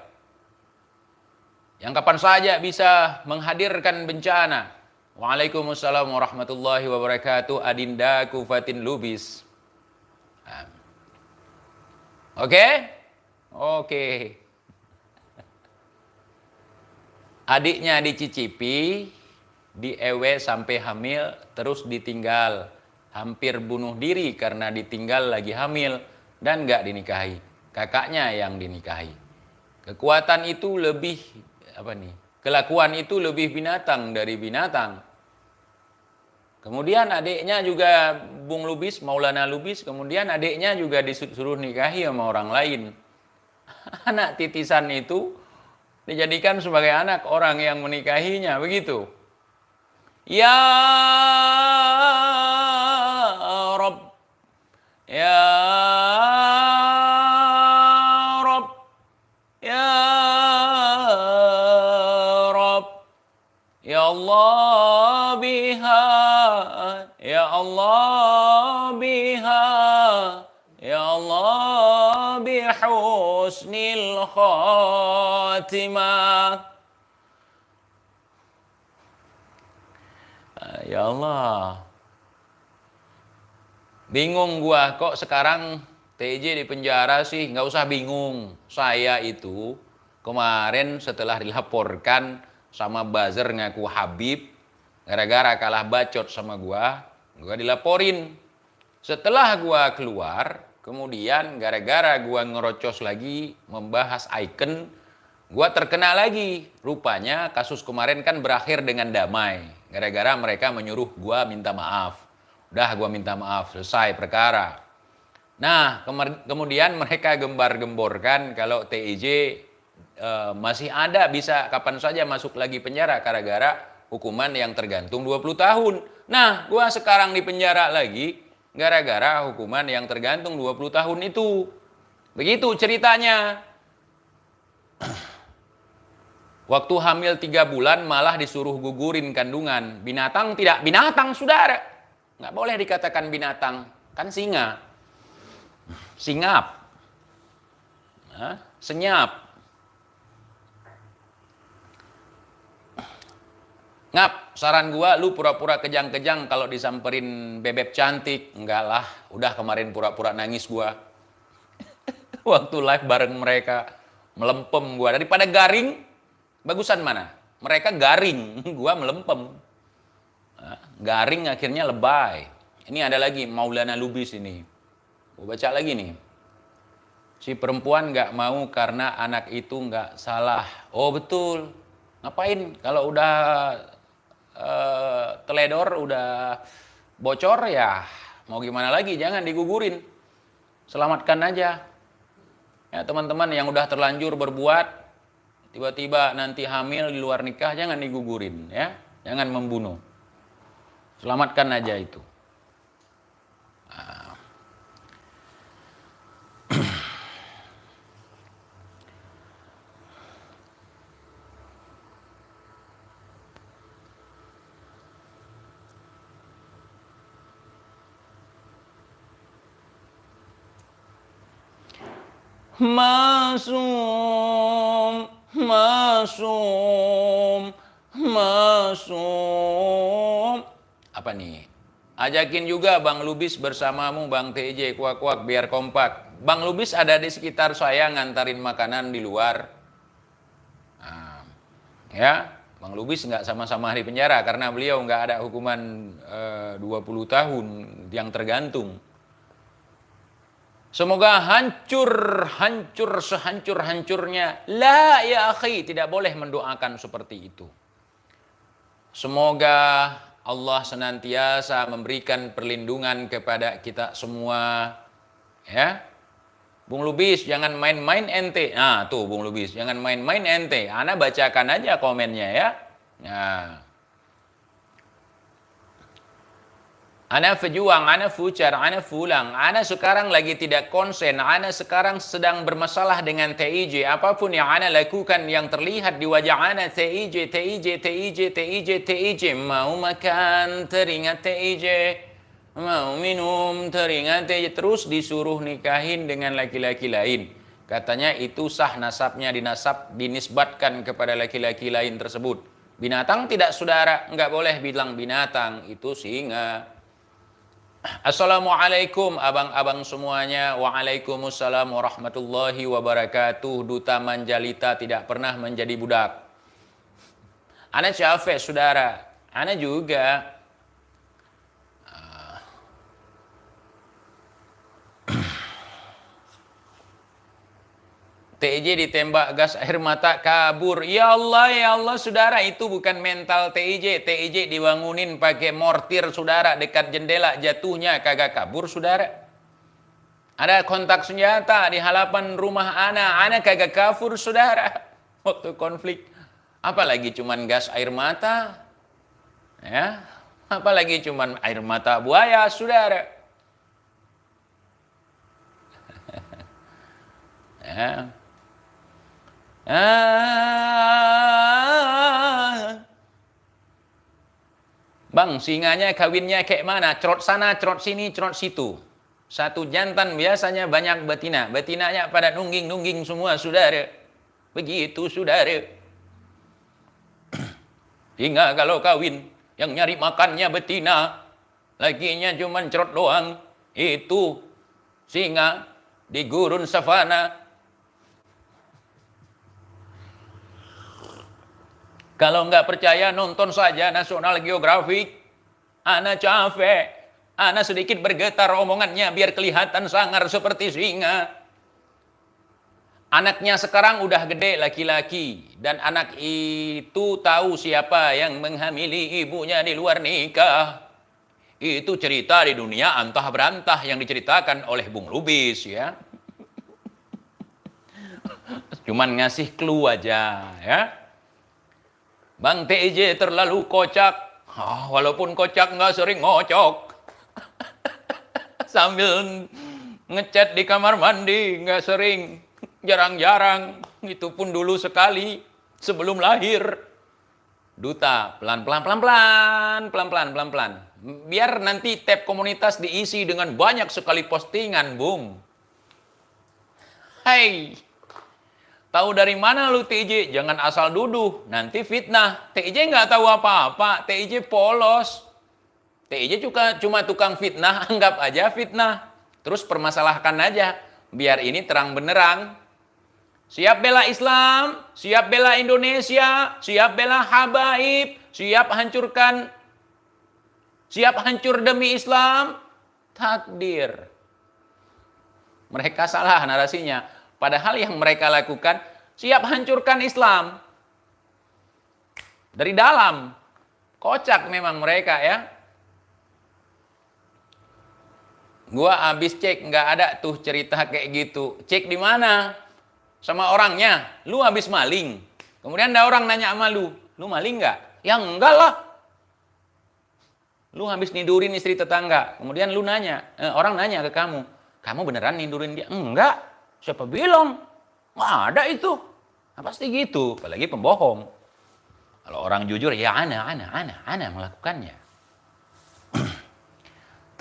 yang kapan saja bisa menghadirkan bencana. Waalaikumsalam warahmatullahi wabarakatuh. Adinda Kufatin Lubis. Oke? Oke. Adiknya dicicipi, diewe sampai hamil, terus ditinggal. Hampir bunuh diri karena ditinggal lagi hamil dan nggak dinikahi. Kakaknya yang dinikahi. Kekuatan itu lebih kelakuan itu lebih binatang dari binatang. Kemudian adiknya juga Bung Lubis, Maulana Lubis, kemudian adiknya juga disuruh nikahi sama orang lain. Anak titisan itu dijadikan sebagai anak orang yang menikahinya, begitu. Ya Rabb, ya Allah biha, ya Allah biha, ya Allah bihusnil khatimah. Ya Allah. Bingung gua kok sekarang TJ di penjara sih. Nggak usah bingung. Saya itu kemarin setelah dilaporkan sama buzzer ngaku Habib, gara-gara kalah bacot sama gua dilaporin. Setelah gua keluar, kemudian gara-gara gua ngerocos lagi membahas icon, gua terkena lagi. Rupanya kasus kemarin kan berakhir dengan damai, gara-gara mereka menyuruh gua minta maaf. Udah gua minta maaf, selesai perkara. Nah, kemudian mereka gembar-gemborkan kalau TIJ masih ada, bisa kapan saja masuk lagi penjara gara-gara hukuman yang tergantung 20 tahun. Nah, gua sekarang di penjara lagi gara-gara hukuman yang tergantung 20 tahun itu. Begitu ceritanya. Waktu hamil 3 bulan malah disuruh gugurin kandungan. Binatang tidak binatang, saudara. Nggak boleh dikatakan binatang. Kan singa. Singap. Nah, senyap. Ngap, saran gua lu pura-pura kejang-kejang kalau disamperin bebek cantik. Enggak lah, udah kemarin pura-pura nangis gua. Waktu live bareng mereka, melempem gua. Daripada garing, bagusan mana? Mereka garing, gua melempem. Garing akhirnya lebay. Ini ada lagi Maulana Lubis ini. Gua baca lagi nih. Si perempuan nggak mau karena anak itu nggak salah. Oh betul. Ngapain kalau udah teledor, udah bocor ya mau gimana lagi, jangan digugurin, selamatkan aja ya teman-teman yang udah terlanjur berbuat, tiba-tiba nanti hamil di luar nikah, jangan digugurin ya, jangan membunuh. Selamatkan aja itu. Masum, masum, masum. Apa nih? Ajakin juga Bang Lubis bersamamu, Bang TJ, kuak-kuak biar kompak. Bang Lubis ada di sekitar saya ngantarin makanan di luar. Nah, ya, Bang Lubis nggak sama-sama di penjara karena beliau nggak ada hukuman 20 tahun yang tergantung. Semoga hancur sehancur-hancurnya. La ya akhi, tidak boleh mendoakan seperti itu. Semoga Allah senantiasa memberikan perlindungan kepada kita semua. Ya. Bung Lubis, jangan main-main ente. Nah, tuh Bung Lubis, jangan main-main ente. Ana bacakan aja komennya ya. Nah. Ana pejuang, ana fucar, ana fulang, ana sekarang lagi tidak konsen, ana sekarang sedang bermasalah dengan TIJ. Apapun yang ana lakukan yang terlihat di wajah ana TIJ, TIJ, TIJ, TIJ, TIJ. Mau makan teringat TIJ, mau minum teringat TIJ. Terus disuruh nikahin dengan laki-laki lain. Katanya itu sah nasabnya dinisbatkan kepada laki-laki lain tersebut. Binatang tidak saudara, nggak boleh bilang binatang, itu singa. Assalamualaikum abang-abang semuanya. Waalaikumsalam warahmatullahi wabarakatuh. Duta Manjalita tidak pernah menjadi budak. Ana capek saudara. Ana juga. TIJ ditembak gas air mata kabur. Ya Allah saudara, itu bukan mental TIJ. TIJ dibangunin pakai mortir saudara dekat jendela, jatuhnya kagak kabur saudara. Ada kontak senjata di halaman rumah ana kagak kabur saudara. Waktu konflik. Apalagi cuman gas air mata. Ya, apalagi cuman air mata buaya saudara. Ya. Bang, singanya kawinnya kayak mana? Cerot sana, cerot sini, cerot situ. Satu jantan biasanya banyak betina. Betinanya pada nungging-nungging semua, saudara. Begitu, saudara. Singa kalau kawin, yang nyari makannya betina. Lakinya cuma cerot doang. Itu singa di gurun savana. Kalau nggak percaya nonton saja National Geographic. Ana capek. Ana sedikit bergetar omongannya biar kelihatan sangar seperti singa. Anaknya sekarang udah gede laki-laki. Dan anak itu tahu siapa yang menghamili ibunya di luar nikah. Itu cerita di dunia antah berantah yang diceritakan oleh Bung Lubis ya. Cuman ngasih clue aja ya. Bang TIJ terlalu kocak. Walaupun kocak nggak sering ngocok. Sambil ngechat di kamar mandi nggak sering. Jarang-jarang. Itu pun dulu sekali sebelum lahir. Duta, pelan-pelan. Biar nanti tab komunitas diisi dengan banyak sekali postingan, Bung. Hai. Tahu dari mana lu TIJ? Jangan asal duduk, nanti fitnah. TIJ nggak tahu apa-apa, TIJ polos. TIJ cuma tukang fitnah, anggap aja fitnah. Terus permasalahkan aja, biar ini terang benerang. Siap bela Islam, siap bela Indonesia, siap bela habaib, siap hancur demi Islam. Takdir. Mereka salah narasinya. Padahal yang mereka lakukan siap hancurkan Islam. Dari dalam. Kocak memang mereka ya. Gua habis cek, nggak ada tuh cerita kayak gitu. Cek di mana? Sama orangnya. Lu habis maling. Kemudian ada orang nanya sama lu maling nggak? Ya enggak lah. Lu habis nidurin istri tetangga, kemudian lu nanya, orang nanya ke kamu, kamu beneran nidurin dia? Enggak, siapa bilang? Nggak ada itu. Nah, pasti gitu, apalagi pembohong. Kalau orang jujur, ya ana melakukannya.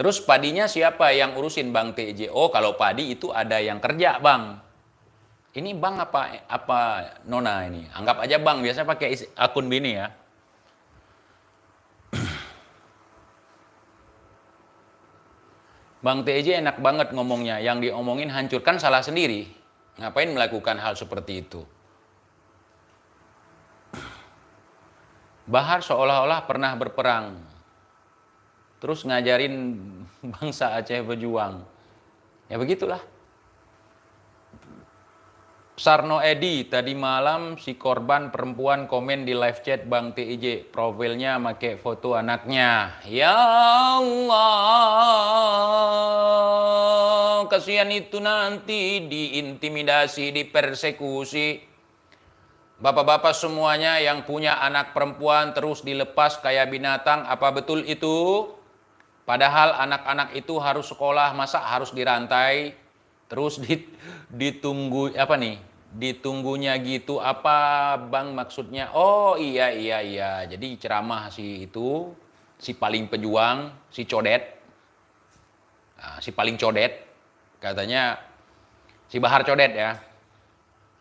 Terus padinya siapa yang urusin Bang TJ? Oh, kalau padi itu ada yang kerja, Bang. Ini Bang apa Nona ini? Anggap aja Bang, biasa pakai akun bini ya. Bang TJ enak banget ngomongnya, yang diomongin hancurkan salah sendiri. Ngapain melakukan hal seperti itu? Bahar seolah-olah pernah berperang. Terus ngajarin bangsa Aceh berjuang. Ya begitulah. Sarno Edi, tadi malam si korban perempuan komen di live chat Bang TIJ, profilnya make foto anaknya. Ya Allah, kasihan itu nanti diintimidasi, dipersekusi. Bapak-bapak semuanya yang punya anak perempuan terus dilepas kayak binatang, apa betul itu? Padahal anak-anak itu harus sekolah, masa harus dirantai? Terus ditunggu apa nih? Ditunggunya gitu apa Bang maksudnya? Oh iya. Jadi ceramah si itu, si paling pejuang, si codet. Nah, si paling codet katanya si Bahar Codet ya.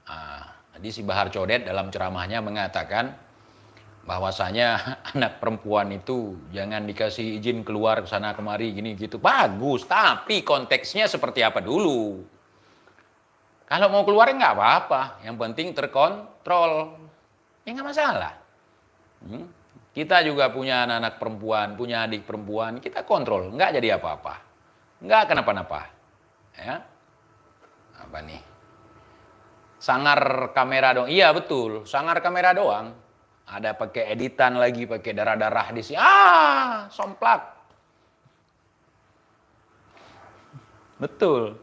Nah, jadi si Bahar Codet dalam ceramahnya mengatakan bahwasanya anak perempuan itu jangan dikasih izin keluar ke sana kemari gini gitu. Bagus, tapi konteksnya seperti apa dulu? Kalau mau keluar nggak apa-apa, yang penting terkontrol. Ya nggak masalah. Kita juga punya anak perempuan, punya adik perempuan, kita kontrol, nggak jadi apa-apa. Nggak kenapa-napa. Ya. Apa nih? Sangar kamera doang. Iya betul, sangar kamera doang. Ada pakai editan lagi, pakai darah-darah di sini. Somplak. Betul.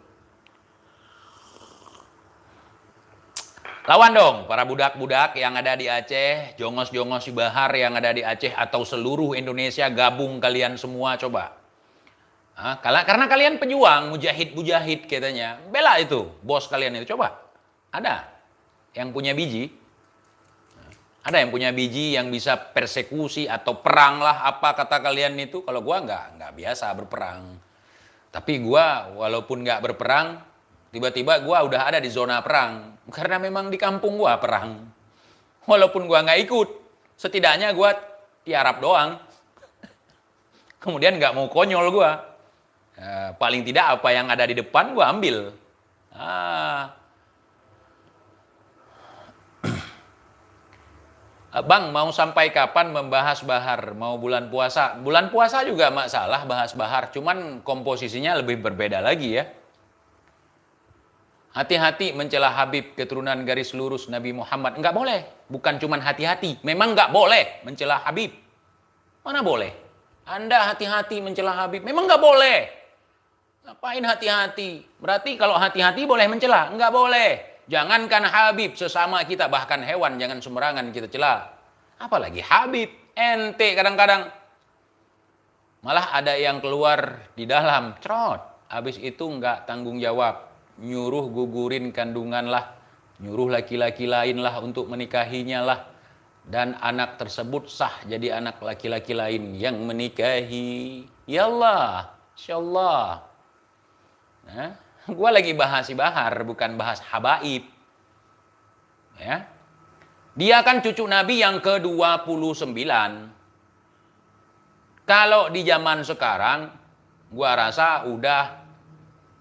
Lawan dong para budak-budak yang ada di Aceh, jongos-jongos si Bahar yang ada di Aceh atau seluruh Indonesia, gabung kalian semua coba. Karena kalian pejuang, mujahid-mujahid katanya. Bela itu, bos kalian itu coba. Ada yang punya biji. Ada yang punya biji yang bisa persekusi atau perang lah apa kata kalian itu. Kalau gua nggak biasa berperang. Tapi gua walaupun nggak berperang, tiba-tiba gua udah ada di zona perang. Karena memang di kampung gua perang. Walaupun gua nggak ikut, setidaknya gua tiarap doang. Kemudian nggak mau konyol gua. Paling tidak apa yang ada di depan gua ambil. Bang, mau sampai kapan membahas Bahar? Mau bulan puasa? Bulan puasa juga masalah bahas Bahar, cuman komposisinya lebih berbeda lagi ya. Hati-hati mencela Habib, keturunan garis lurus Nabi Muhammad. Enggak boleh. Bukan cuman hati-hati, memang enggak boleh mencela Habib. Mana boleh? Anda hati-hati mencela Habib, memang enggak boleh. Ngapain hati-hati? Berarti kalau hati-hati boleh mencela? Enggak boleh. Jangankan Habib, sesama kita, bahkan hewan, jangan sembarangan kita cela. Apalagi Habib, ente kadang-kadang. Malah ada yang keluar di dalam, cerot. Habis itu enggak tanggung jawab. Nyuruh gugurin kandungan lah. Nyuruh laki-laki lain lah untuk menikahinya lah. Dan anak tersebut sah jadi anak laki-laki lain yang menikahi. Ya Allah, insyaallah. Nah, gue lagi bahas si Bahar, bukan bahas habaib. Ya. Dia kan cucu Nabi yang ke-29. Kalau di zaman sekarang, gue rasa udah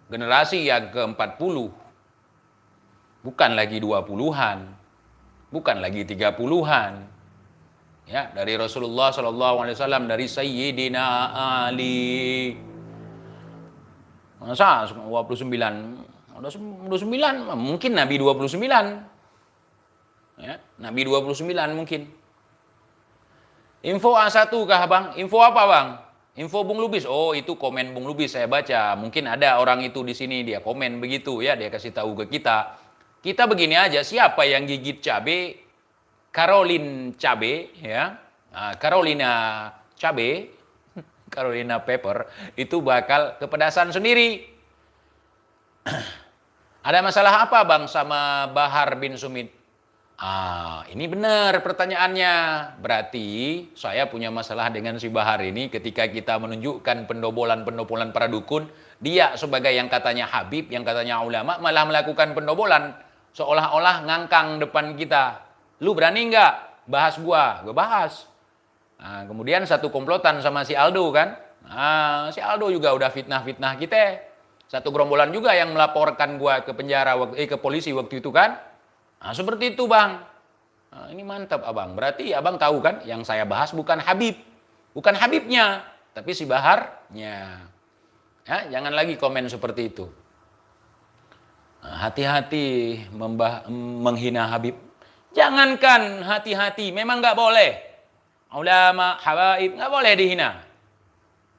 generasi yang ke-40. Bukan lagi 20-an. Bukan lagi 30-an. Ya, dari Rasulullah SAW, dari Sayyidina Ali. Masa 29? Udah 29, mungkin Nabi 29. Ya, Nabi 29 mungkin. Info A1 kah Bang? Info apa Bang? Info Bung Lubis. Oh, itu komen Bung Lubis saya baca. Mungkin ada orang itu di sini dia komen begitu ya, dia kasih tahu ke kita. Kita begini aja, siapa yang gigit cabe? Caroline Cabe ya. Carolina Cabe. Carolina Pepper itu bakal kepedasan sendiri. Ada masalah apa bang sama Bahar bin Sumit? Ini benar pertanyaannya. Berarti saya punya masalah dengan si Bahar ini ketika kita menunjukkan pendobolan-pendobolan para dukun. Dia sebagai yang katanya Habib, yang katanya ulama, malah melakukan pendobolan. Seolah-olah ngangkang depan kita. Lu berani nggak bahas gua? Gua bahas. Kemudian satu komplotan sama si Aldo kan. Si Aldo juga udah fitnah-fitnah kita. Satu gerombolan juga yang melaporkan gua ke penjara, ke polisi waktu itu kan. Seperti itu bang. Ini mantap abang. Berarti abang tahu kan yang saya bahas bukan Habib. Bukan Habibnya. Tapi si Baharnya. Ya, jangan lagi komen seperti itu. Hati-hati menghina Habib. Jangankan hati-hati. Memang nggak boleh. Ulama, habaib nggak boleh dihina.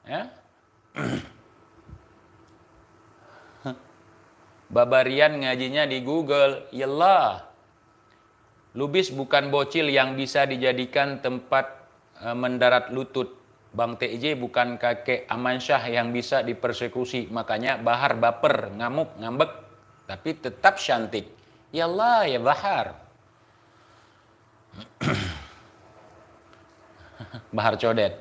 Ya. Babarian ngajinya di Google. Yalah. Lubis bukan bocil yang bisa dijadikan tempat mendarat lutut. Bang TJ bukan kakek Amansyah yang bisa dipersekusi. Makanya Bahar baper, ngamuk, ngambek. Tapi tetap cantik. Yalah ya Bahar. Bahar codet.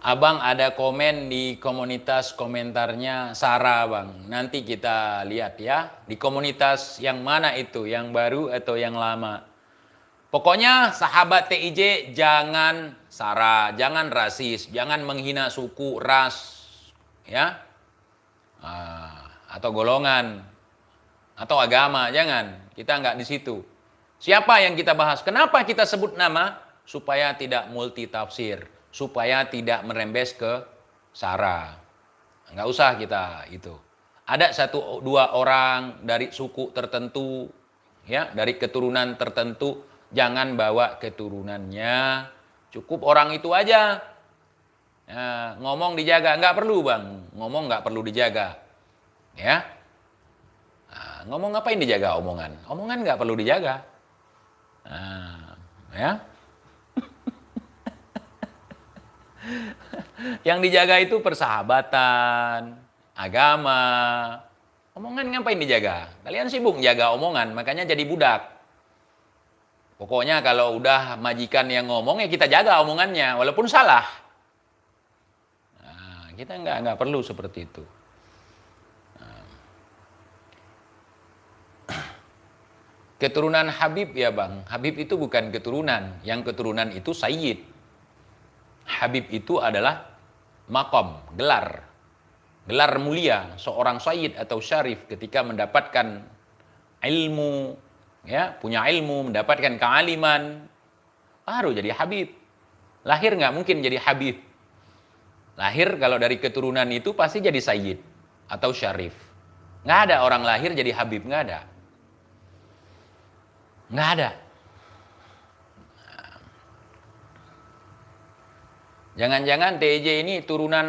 Abang ada komen di komunitas komentarnya Sarah bang. Nanti kita lihat ya. Di komunitas yang mana itu? Yang baru atau yang lama? Pokoknya sahabat TIJ jangan sara, jangan rasis, jangan menghina suku, ras, ya, atau golongan, atau agama, jangan. Kita nggak di situ. Siapa yang kita bahas? Kenapa kita sebut nama? Supaya tidak multi tafsir, supaya tidak merembes ke sara. Nggak usah kita itu. Ada satu dua orang dari suku tertentu, ya, dari keturunan tertentu. Jangan bawa keturunannya, cukup orang itu aja. Ngomong dijaga, nggak perlu bang, ngomong nggak perlu dijaga. Ya, ngomong ngapain dijaga omongan? Omongan nggak perlu dijaga. Ya, yang dijaga itu persahabatan, agama. Omongan ngapain dijaga? Kalian sibuk jaga omongan, makanya jadi budak. Pokoknya kalau udah majikan yang ngomong ya kita jaga omongannya walaupun salah. Kita nggak perlu seperti itu. Keturunan Habib ya bang. Habib itu bukan keturunan. Yang keturunan itu Sayyid. Habib itu adalah makom, gelar. Gelar mulia seorang Sayyid atau Syarif ketika mendapatkan ilmu, ya, punya ilmu, mendapatkan kealiman, baru jadi Habib. Lahir nggak mungkin jadi Habib. Lahir kalau dari keturunan itu pasti jadi Sayyid atau Syarif. Nggak ada orang lahir jadi Habib, nggak ada. Nggak ada. Jangan-jangan TJ ini turunan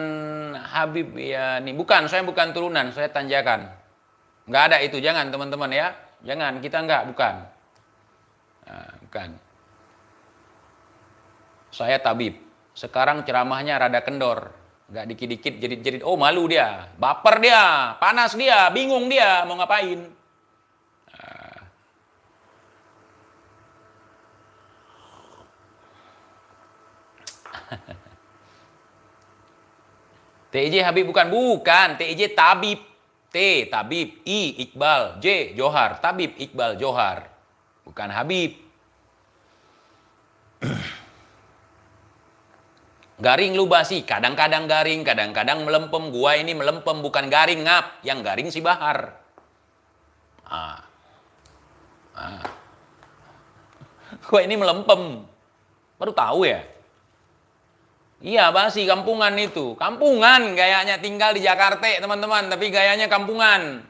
Habib ya nih. Bukan, saya bukan turunan, saya tanjakan. Nggak ada itu, jangan teman-teman ya. Jangan, kita enggak, bukan. Bukan. Saya tabib. Sekarang ceramahnya rada kendor. Enggak dikit-dikit jadi oh malu dia. Baper dia, panas dia, bingung dia mau ngapain. TIJ Habib bukan, TIJ tabib. T, Tabib. I, Iqbal. J, Johar. Tabib Iqbal Johar. Bukan Habib. Garing lu basi. Kadang-kadang garing, kadang-kadang melempem. Gua ini melempem, bukan garing ngap. Yang garing si Bahar. Gua ini melempem. Baru tahu ya? Iya, basi kampungan itu. Kampungan gayanya, tinggal di Jakarta, teman-teman, tapi gayanya kampungan.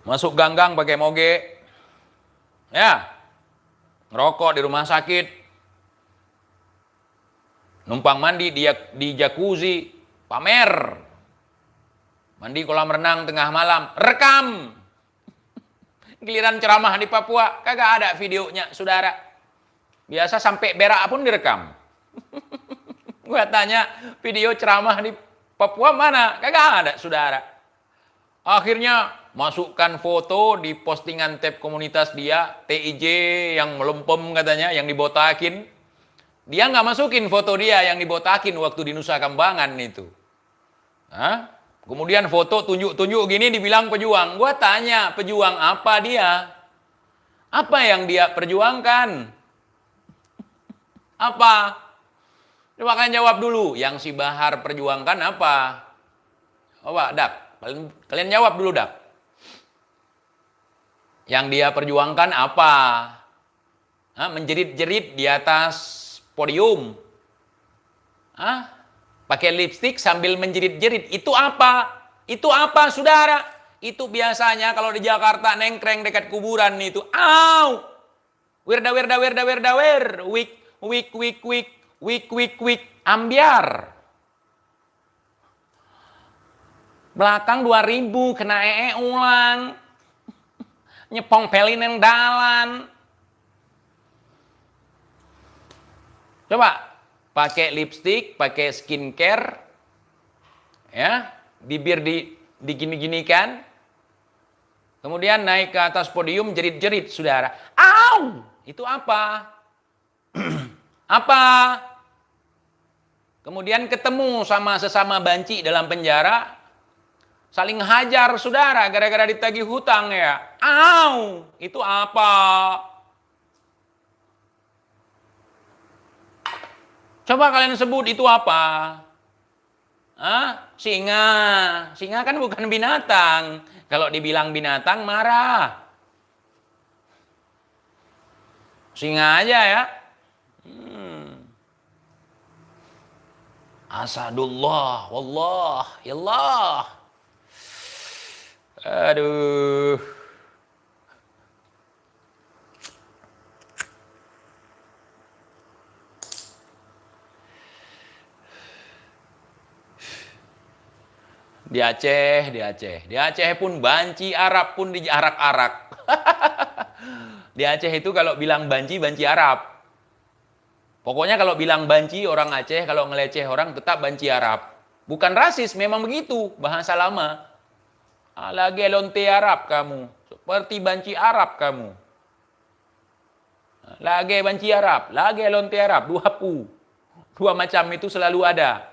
Masuk ganggang pakai moge. Ya. Ngerokok di rumah sakit. numpang mandi di jacuzzi, pamer. Mandi kolam renang tengah malam, rekam. Giliran ceramah di Papua, kagak ada videonya, saudara. Biasa sampai berak pun direkam. Gua tanya, video ceramah di Papua mana? Kagak ada, saudara. Akhirnya masukkan foto di postingan tab komunitas dia, TIJ yang melempem katanya, yang dibotakin. Dia nggak masukin foto dia yang dibotakin waktu di Nusa Kambangan itu. Hah? Kemudian foto tunjuk-tunjuk gini dibilang pejuang. Gua tanya, pejuang apa dia? Apa yang dia perjuangkan? Apa? Coba kalian jawab dulu. Yang si Bahar perjuangkan apa? Coba, Dak. Kalian jawab dulu, Dak. Yang dia perjuangkan apa? Hah? Menjerit-jerit di atas podium. Hah? Pakai lipstik sambil menjerit-jerit. Itu apa? Itu apa, saudara? Itu biasanya kalau di Jakarta nengkreng dekat kuburan itu. Au! Wirda, wirda, wirda, wirda, wir. Wik, wik, wik, wik. Wik, wik, wik. Ambiar. Belakang 2000 kena ulang. Nyepong pelin yang dalan. Coba pakai lipstik, pakai skincare, ya, bibir digini-ginikan, kemudian naik ke atas podium jerit-jerit, saudara. Au! Itu apa? Apa? Kemudian ketemu sama sesama banci dalam penjara, saling hajar, saudara, gara-gara ditagih hutang ya. Au! Itu apa? Coba kalian sebut itu apa? Hah? Singa. Singa kan bukan binatang. Kalau dibilang binatang marah. Singa aja ya. Asadullah, wallah, yallah. Aduh. Di Aceh, di Aceh. Di Aceh pun banci Arab pun diarak-arak. Di Aceh itu kalau bilang banci, banci Arab. Pokoknya kalau bilang banci orang Aceh, kalau ngeleceh orang tetap banci Arab. Bukan rasis, memang begitu. Bahasa lama. Lagi lonte Arab kamu. Seperti banci Arab kamu. Lagi banci Arab, lagi lonte Arab. Dua pu. Dua macam itu selalu ada.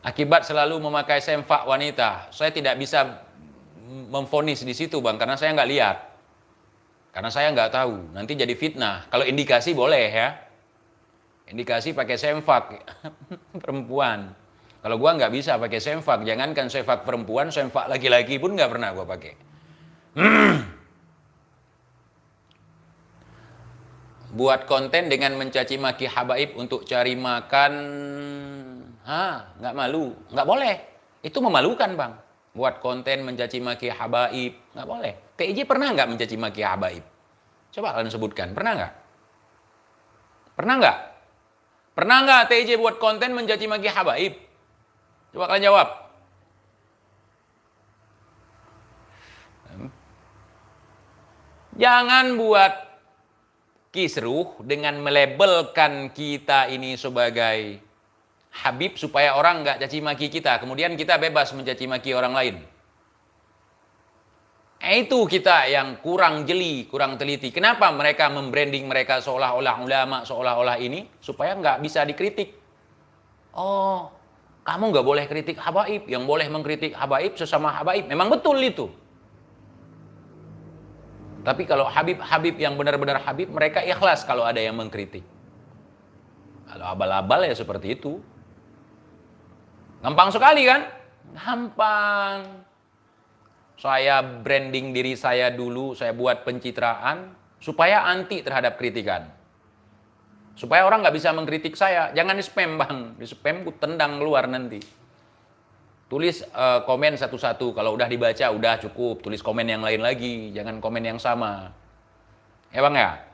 Akibat selalu memakai sempak wanita. Saya tidak bisa memvonis di situ, Bang, karena saya nggak lihat. Karena saya nggak tahu. Nanti jadi fitnah. Kalau indikasi boleh ya. Indikasi pakai sempak perempuan. Kalau gua nggak bisa pakai sempak, jangankan sempak perempuan, sempak laki-laki pun nggak pernah gua pakai. Buat konten dengan mencaci maki habaib untuk cari makan. Nggak malu, nggak boleh. Itu memalukan, Bang. Buat konten mencaci maki habaib, nggak boleh. TIJ pernah nggak mencaci maki habaib? Coba kalian sebutkan, pernah nggak? Pernah nggak? Pernah nggak TIJ buat konten mencaci maki habaib? Coba kalian jawab. Jangan buat kisruh dengan melabelkan kita ini sebagai Habib supaya orang nggak caci maki kita. Kemudian kita bebas mencaci maki orang lain. Itu kita yang kurang jeli, kurang teliti. Kenapa mereka membranding mereka seolah-olah ulama, seolah-olah ini? Supaya nggak bisa dikritik. Oh, kamu nggak boleh kritik habaib. Yang boleh mengkritik habaib sesama habaib. Memang betul itu. Tapi kalau Habib-Habib yang benar-benar Habib, mereka ikhlas kalau ada yang mengkritik. Kalau abal-abal ya seperti itu. Gampang sekali kan? Gampang. Saya branding diri saya dulu, saya buat pencitraan, supaya anti terhadap kritikan. Supaya orang nggak bisa mengkritik saya. Jangan di spam, Bang. Di spam ku tendang keluar nanti. Tulis komen satu-satu. Kalau udah dibaca, udah cukup. Tulis komen yang lain lagi. Jangan komen yang sama. Ya Bang ya?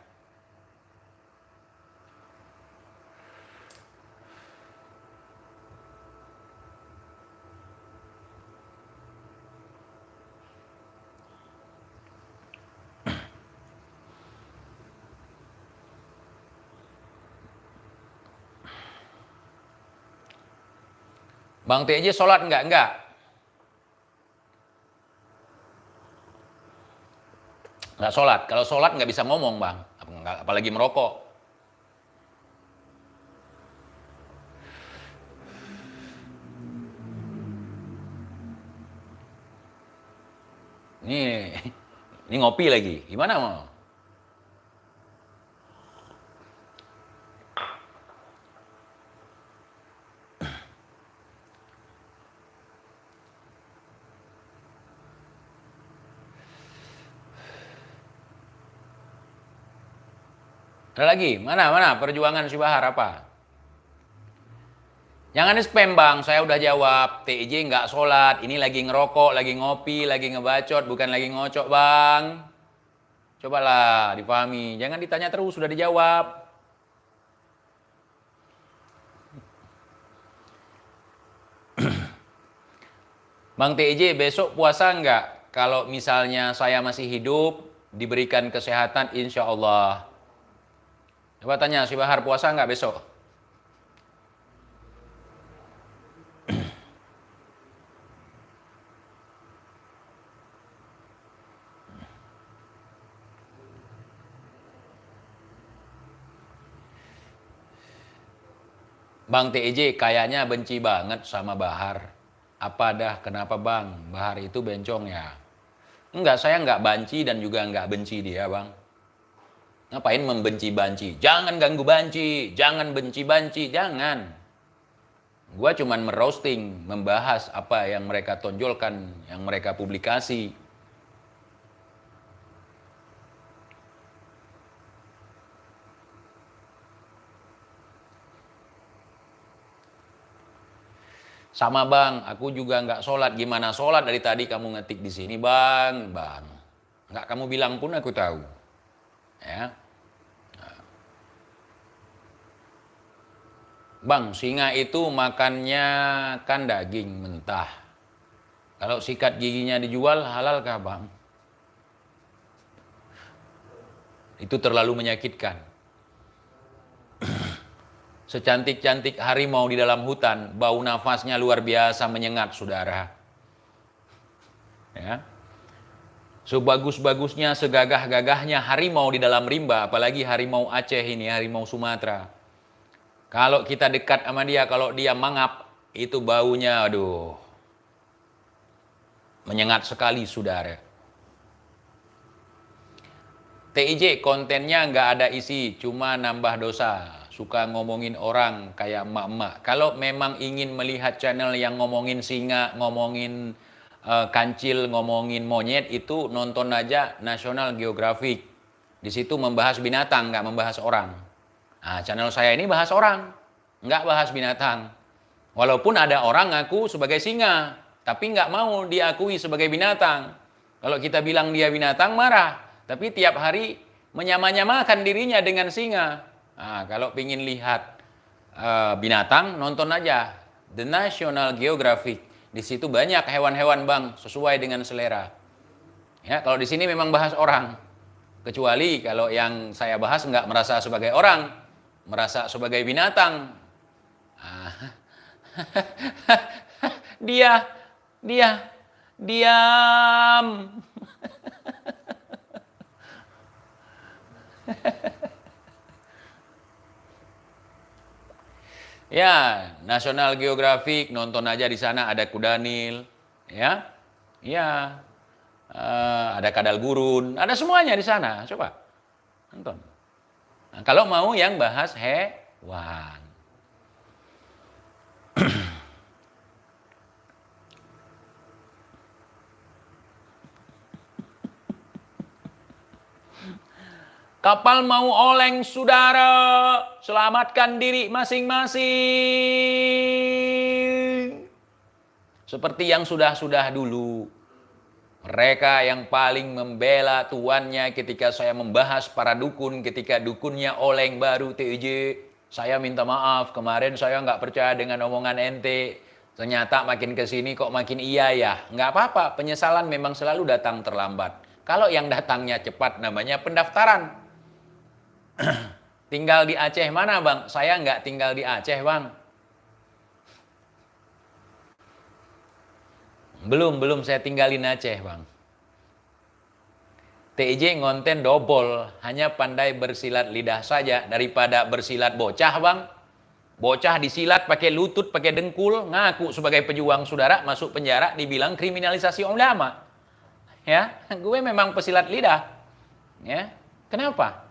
Bang TJ sholat enggak? Enggak. Enggak sholat. Kalau sholat enggak bisa ngomong Bang. Apalagi merokok. Ini ngopi lagi. Gimana mau? Ada lagi? Mana perjuangan si Bahar apa? Jangan spam Bang, saya udah jawab. TJ nggak sholat, ini lagi ngerokok, lagi ngopi, lagi ngebacot, bukan lagi ngocok Bang. Cobalah dipahami, jangan ditanya terus, sudah dijawab. Bang TJ besok puasa nggak? Kalau misalnya saya masih hidup, diberikan kesehatan insya Allah. Coba tanya si Bahar puasa nggak besok? Bang TJ kayaknya benci banget sama Bahar. Apa dah, kenapa Bang? Bahar itu bencong ya? Enggak, saya enggak banci dan juga enggak benci dia Bang. Ngapain membenci-banci? Jangan ganggu banci, jangan benci-banci, jangan. Gua cuman merosting, membahas apa yang mereka tonjolkan, yang mereka publikasi. Sama Bang, aku juga nggak sholat. Gimana sholat dari tadi kamu ngetik di sini Bang? Bang, nggak kamu bilang pun aku tahu. Ya. Bang, singa itu makannya kan daging mentah. Kalau sikat giginya dijual, halalkah Bang? Itu terlalu menyakitkan. Secantik-cantik harimau di dalam hutan, bau nafasnya luar biasa menyengat, saudara. Ya. Sebagus-bagusnya, segagah-gagahnya harimau di dalam rimba, apalagi harimau Aceh ini, harimau Sumatera. Kalau kita dekat sama dia, kalau dia mangap, itu baunya, aduh, menyengat sekali, saudara. TIJ, kontennya nggak ada isi, cuma nambah dosa. Suka ngomongin orang kayak emak-emak. Kalau memang ingin melihat channel yang ngomongin singa, ngomongin kancil, ngomongin monyet, itu nonton aja National Geographic. Di situ membahas binatang, nggak membahas orang. Nah, channel saya ini bahas orang, nggak bahas binatang. Walaupun ada orang ngaku sebagai singa, tapi nggak mau diakui sebagai binatang. Kalau kita bilang dia binatang, marah. Tapi tiap hari menyamanyamakan dirinya dengan singa. Nah, kalau ingin lihat binatang, nonton aja The National Geographic. Di situ banyak hewan-hewan Bang, sesuai dengan selera. Ya, kalau di sini memang bahas orang. Kecuali kalau yang saya bahas nggak merasa sebagai orang, merasa sebagai binatang. Diam. Ya, National Geographic, nonton aja di sana ada kuda Nil, ya, ya, ada kadal gurun, ada semuanya di sana. Coba nonton. Nah, kalau mau yang bahas hewan. Kapal mau oleng, saudara. Selamatkan diri masing-masing. Seperti yang sudah-sudah dulu. Mereka yang paling membela tuannya ketika saya membahas para dukun, ketika dukunnya oleng baru TJ. Saya minta maaf, kemarin saya nggak percaya dengan omongan ente. Ternyata makin kesini kok makin iya ya. Nggak apa-apa, penyesalan memang selalu datang terlambat. Kalau yang datangnya cepat namanya pendaftaran. Tinggal di Aceh mana bang? Saya nggak tinggal di Aceh bang. Belum saya tinggalin Aceh bang. TJ ngonten dobol, hanya pandai bersilat lidah saja daripada bersilat bocah bang. Bocah disilat pakai lutut, pakai dengkul, ngaku sebagai pejuang saudara, masuk penjara, dibilang kriminalisasi ulama. Ya, gue memang pesilat lidah. Ya, kenapa?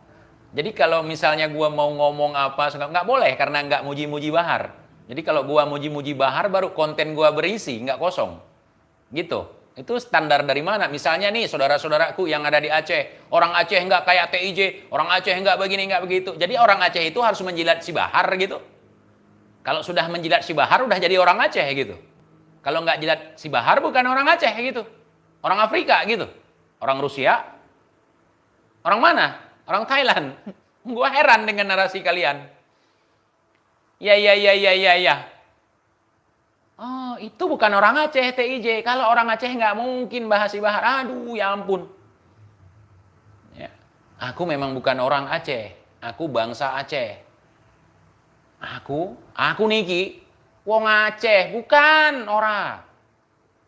Jadi kalau misalnya gue mau ngomong apa, nggak boleh karena nggak muji-muji Bahar. Jadi kalau gue muji-muji Bahar, baru konten gue berisi, nggak kosong. Gitu. Itu standar dari mana? Misalnya nih, saudara-saudaraku yang ada di Aceh. Orang Aceh nggak kayak TIJ, orang Aceh nggak begini, nggak begitu. Jadi orang Aceh itu harus menjilat si Bahar gitu. Kalau sudah menjilat si Bahar, udah jadi orang Aceh gitu. Kalau nggak jilat si Bahar, bukan orang Aceh gitu. Orang Afrika gitu. Orang Rusia. Orang mana? Orang Thailand. Gua heran dengan narasi kalian. Ya. Oh, itu bukan orang Aceh, TIJ. Kalau orang Aceh nggak mungkin bahas si Bahar. Aduh, ya ampun. Ya. Aku memang bukan orang Aceh. Aku bangsa Aceh. Aku niki wong Aceh, bukan ora.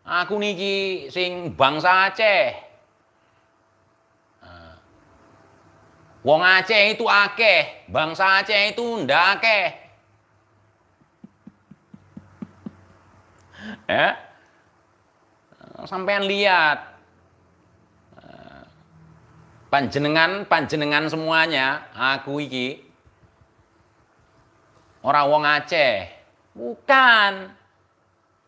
Aku niki sing bangsa Aceh. Wong Aceh itu akeh, bangsa Aceh itu ndak akeh. Ya. Sampean lihat. Panjenengan semuanya, aku iki orang wong Aceh. Bukan.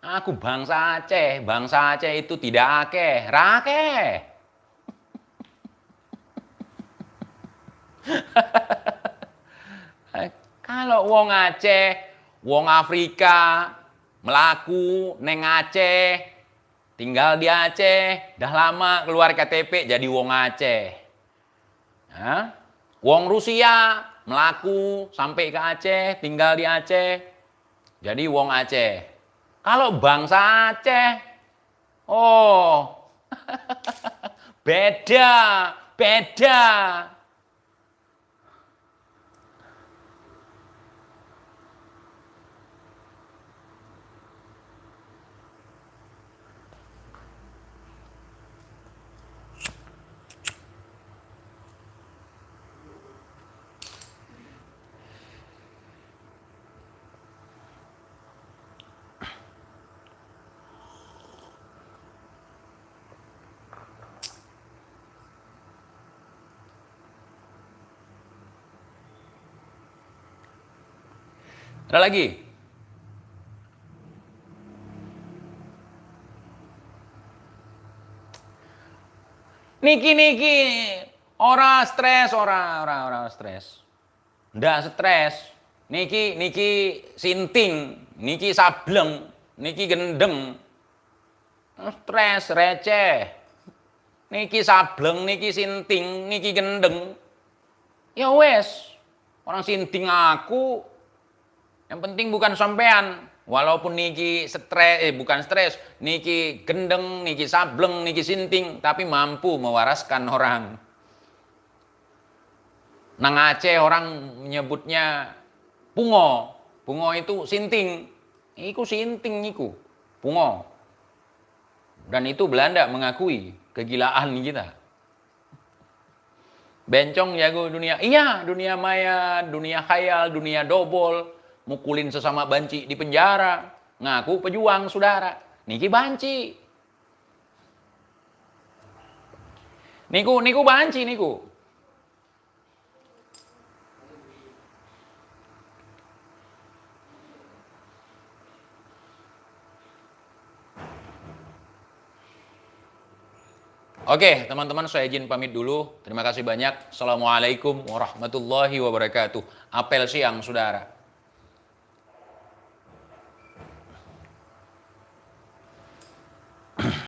Aku bangsa Aceh. Bangsa Aceh itu tidak akeh. Rakeh. Kalau wong Aceh, wong Afrika, melaku, neng Aceh, tinggal di Aceh, dah lama keluar KTP jadi wong Aceh. Hah? Wong Rusia, melaku sampai ke Aceh, tinggal di Aceh, jadi wong Aceh. Kalau bangsa Aceh, oh, beda. Ada lagi? Niki, ora stres, ora stres. Ndak stres. Niki sinting, niki sableng, niki gendeng. Stres, receh. Niki sableng, niki sinting, niki gendeng. Ya wes, orang sinting aku. Yang penting bukan sampean. Walaupun niki bukan stres, niki gendeng, niki sableng, niki sinting, tapi mampu mewaraskan orang. Nang Aceh orang menyebutnya pungo. Pungo itu sinting. Iku sinting niku. Pungo. Dan itu Belanda mengakui kegilaan kita. Bencong jago dunia. Iya, dunia maya, dunia khayal, dunia dobol. Mukulin sesama banci di penjara. Ngaku pejuang saudara. Niki banci. Niku banci niku. Oke, teman-teman, saya izin pamit dulu. Terima kasih banyak. Assalamualaikum warahmatullahi wabarakatuh. Apel siang, saudara.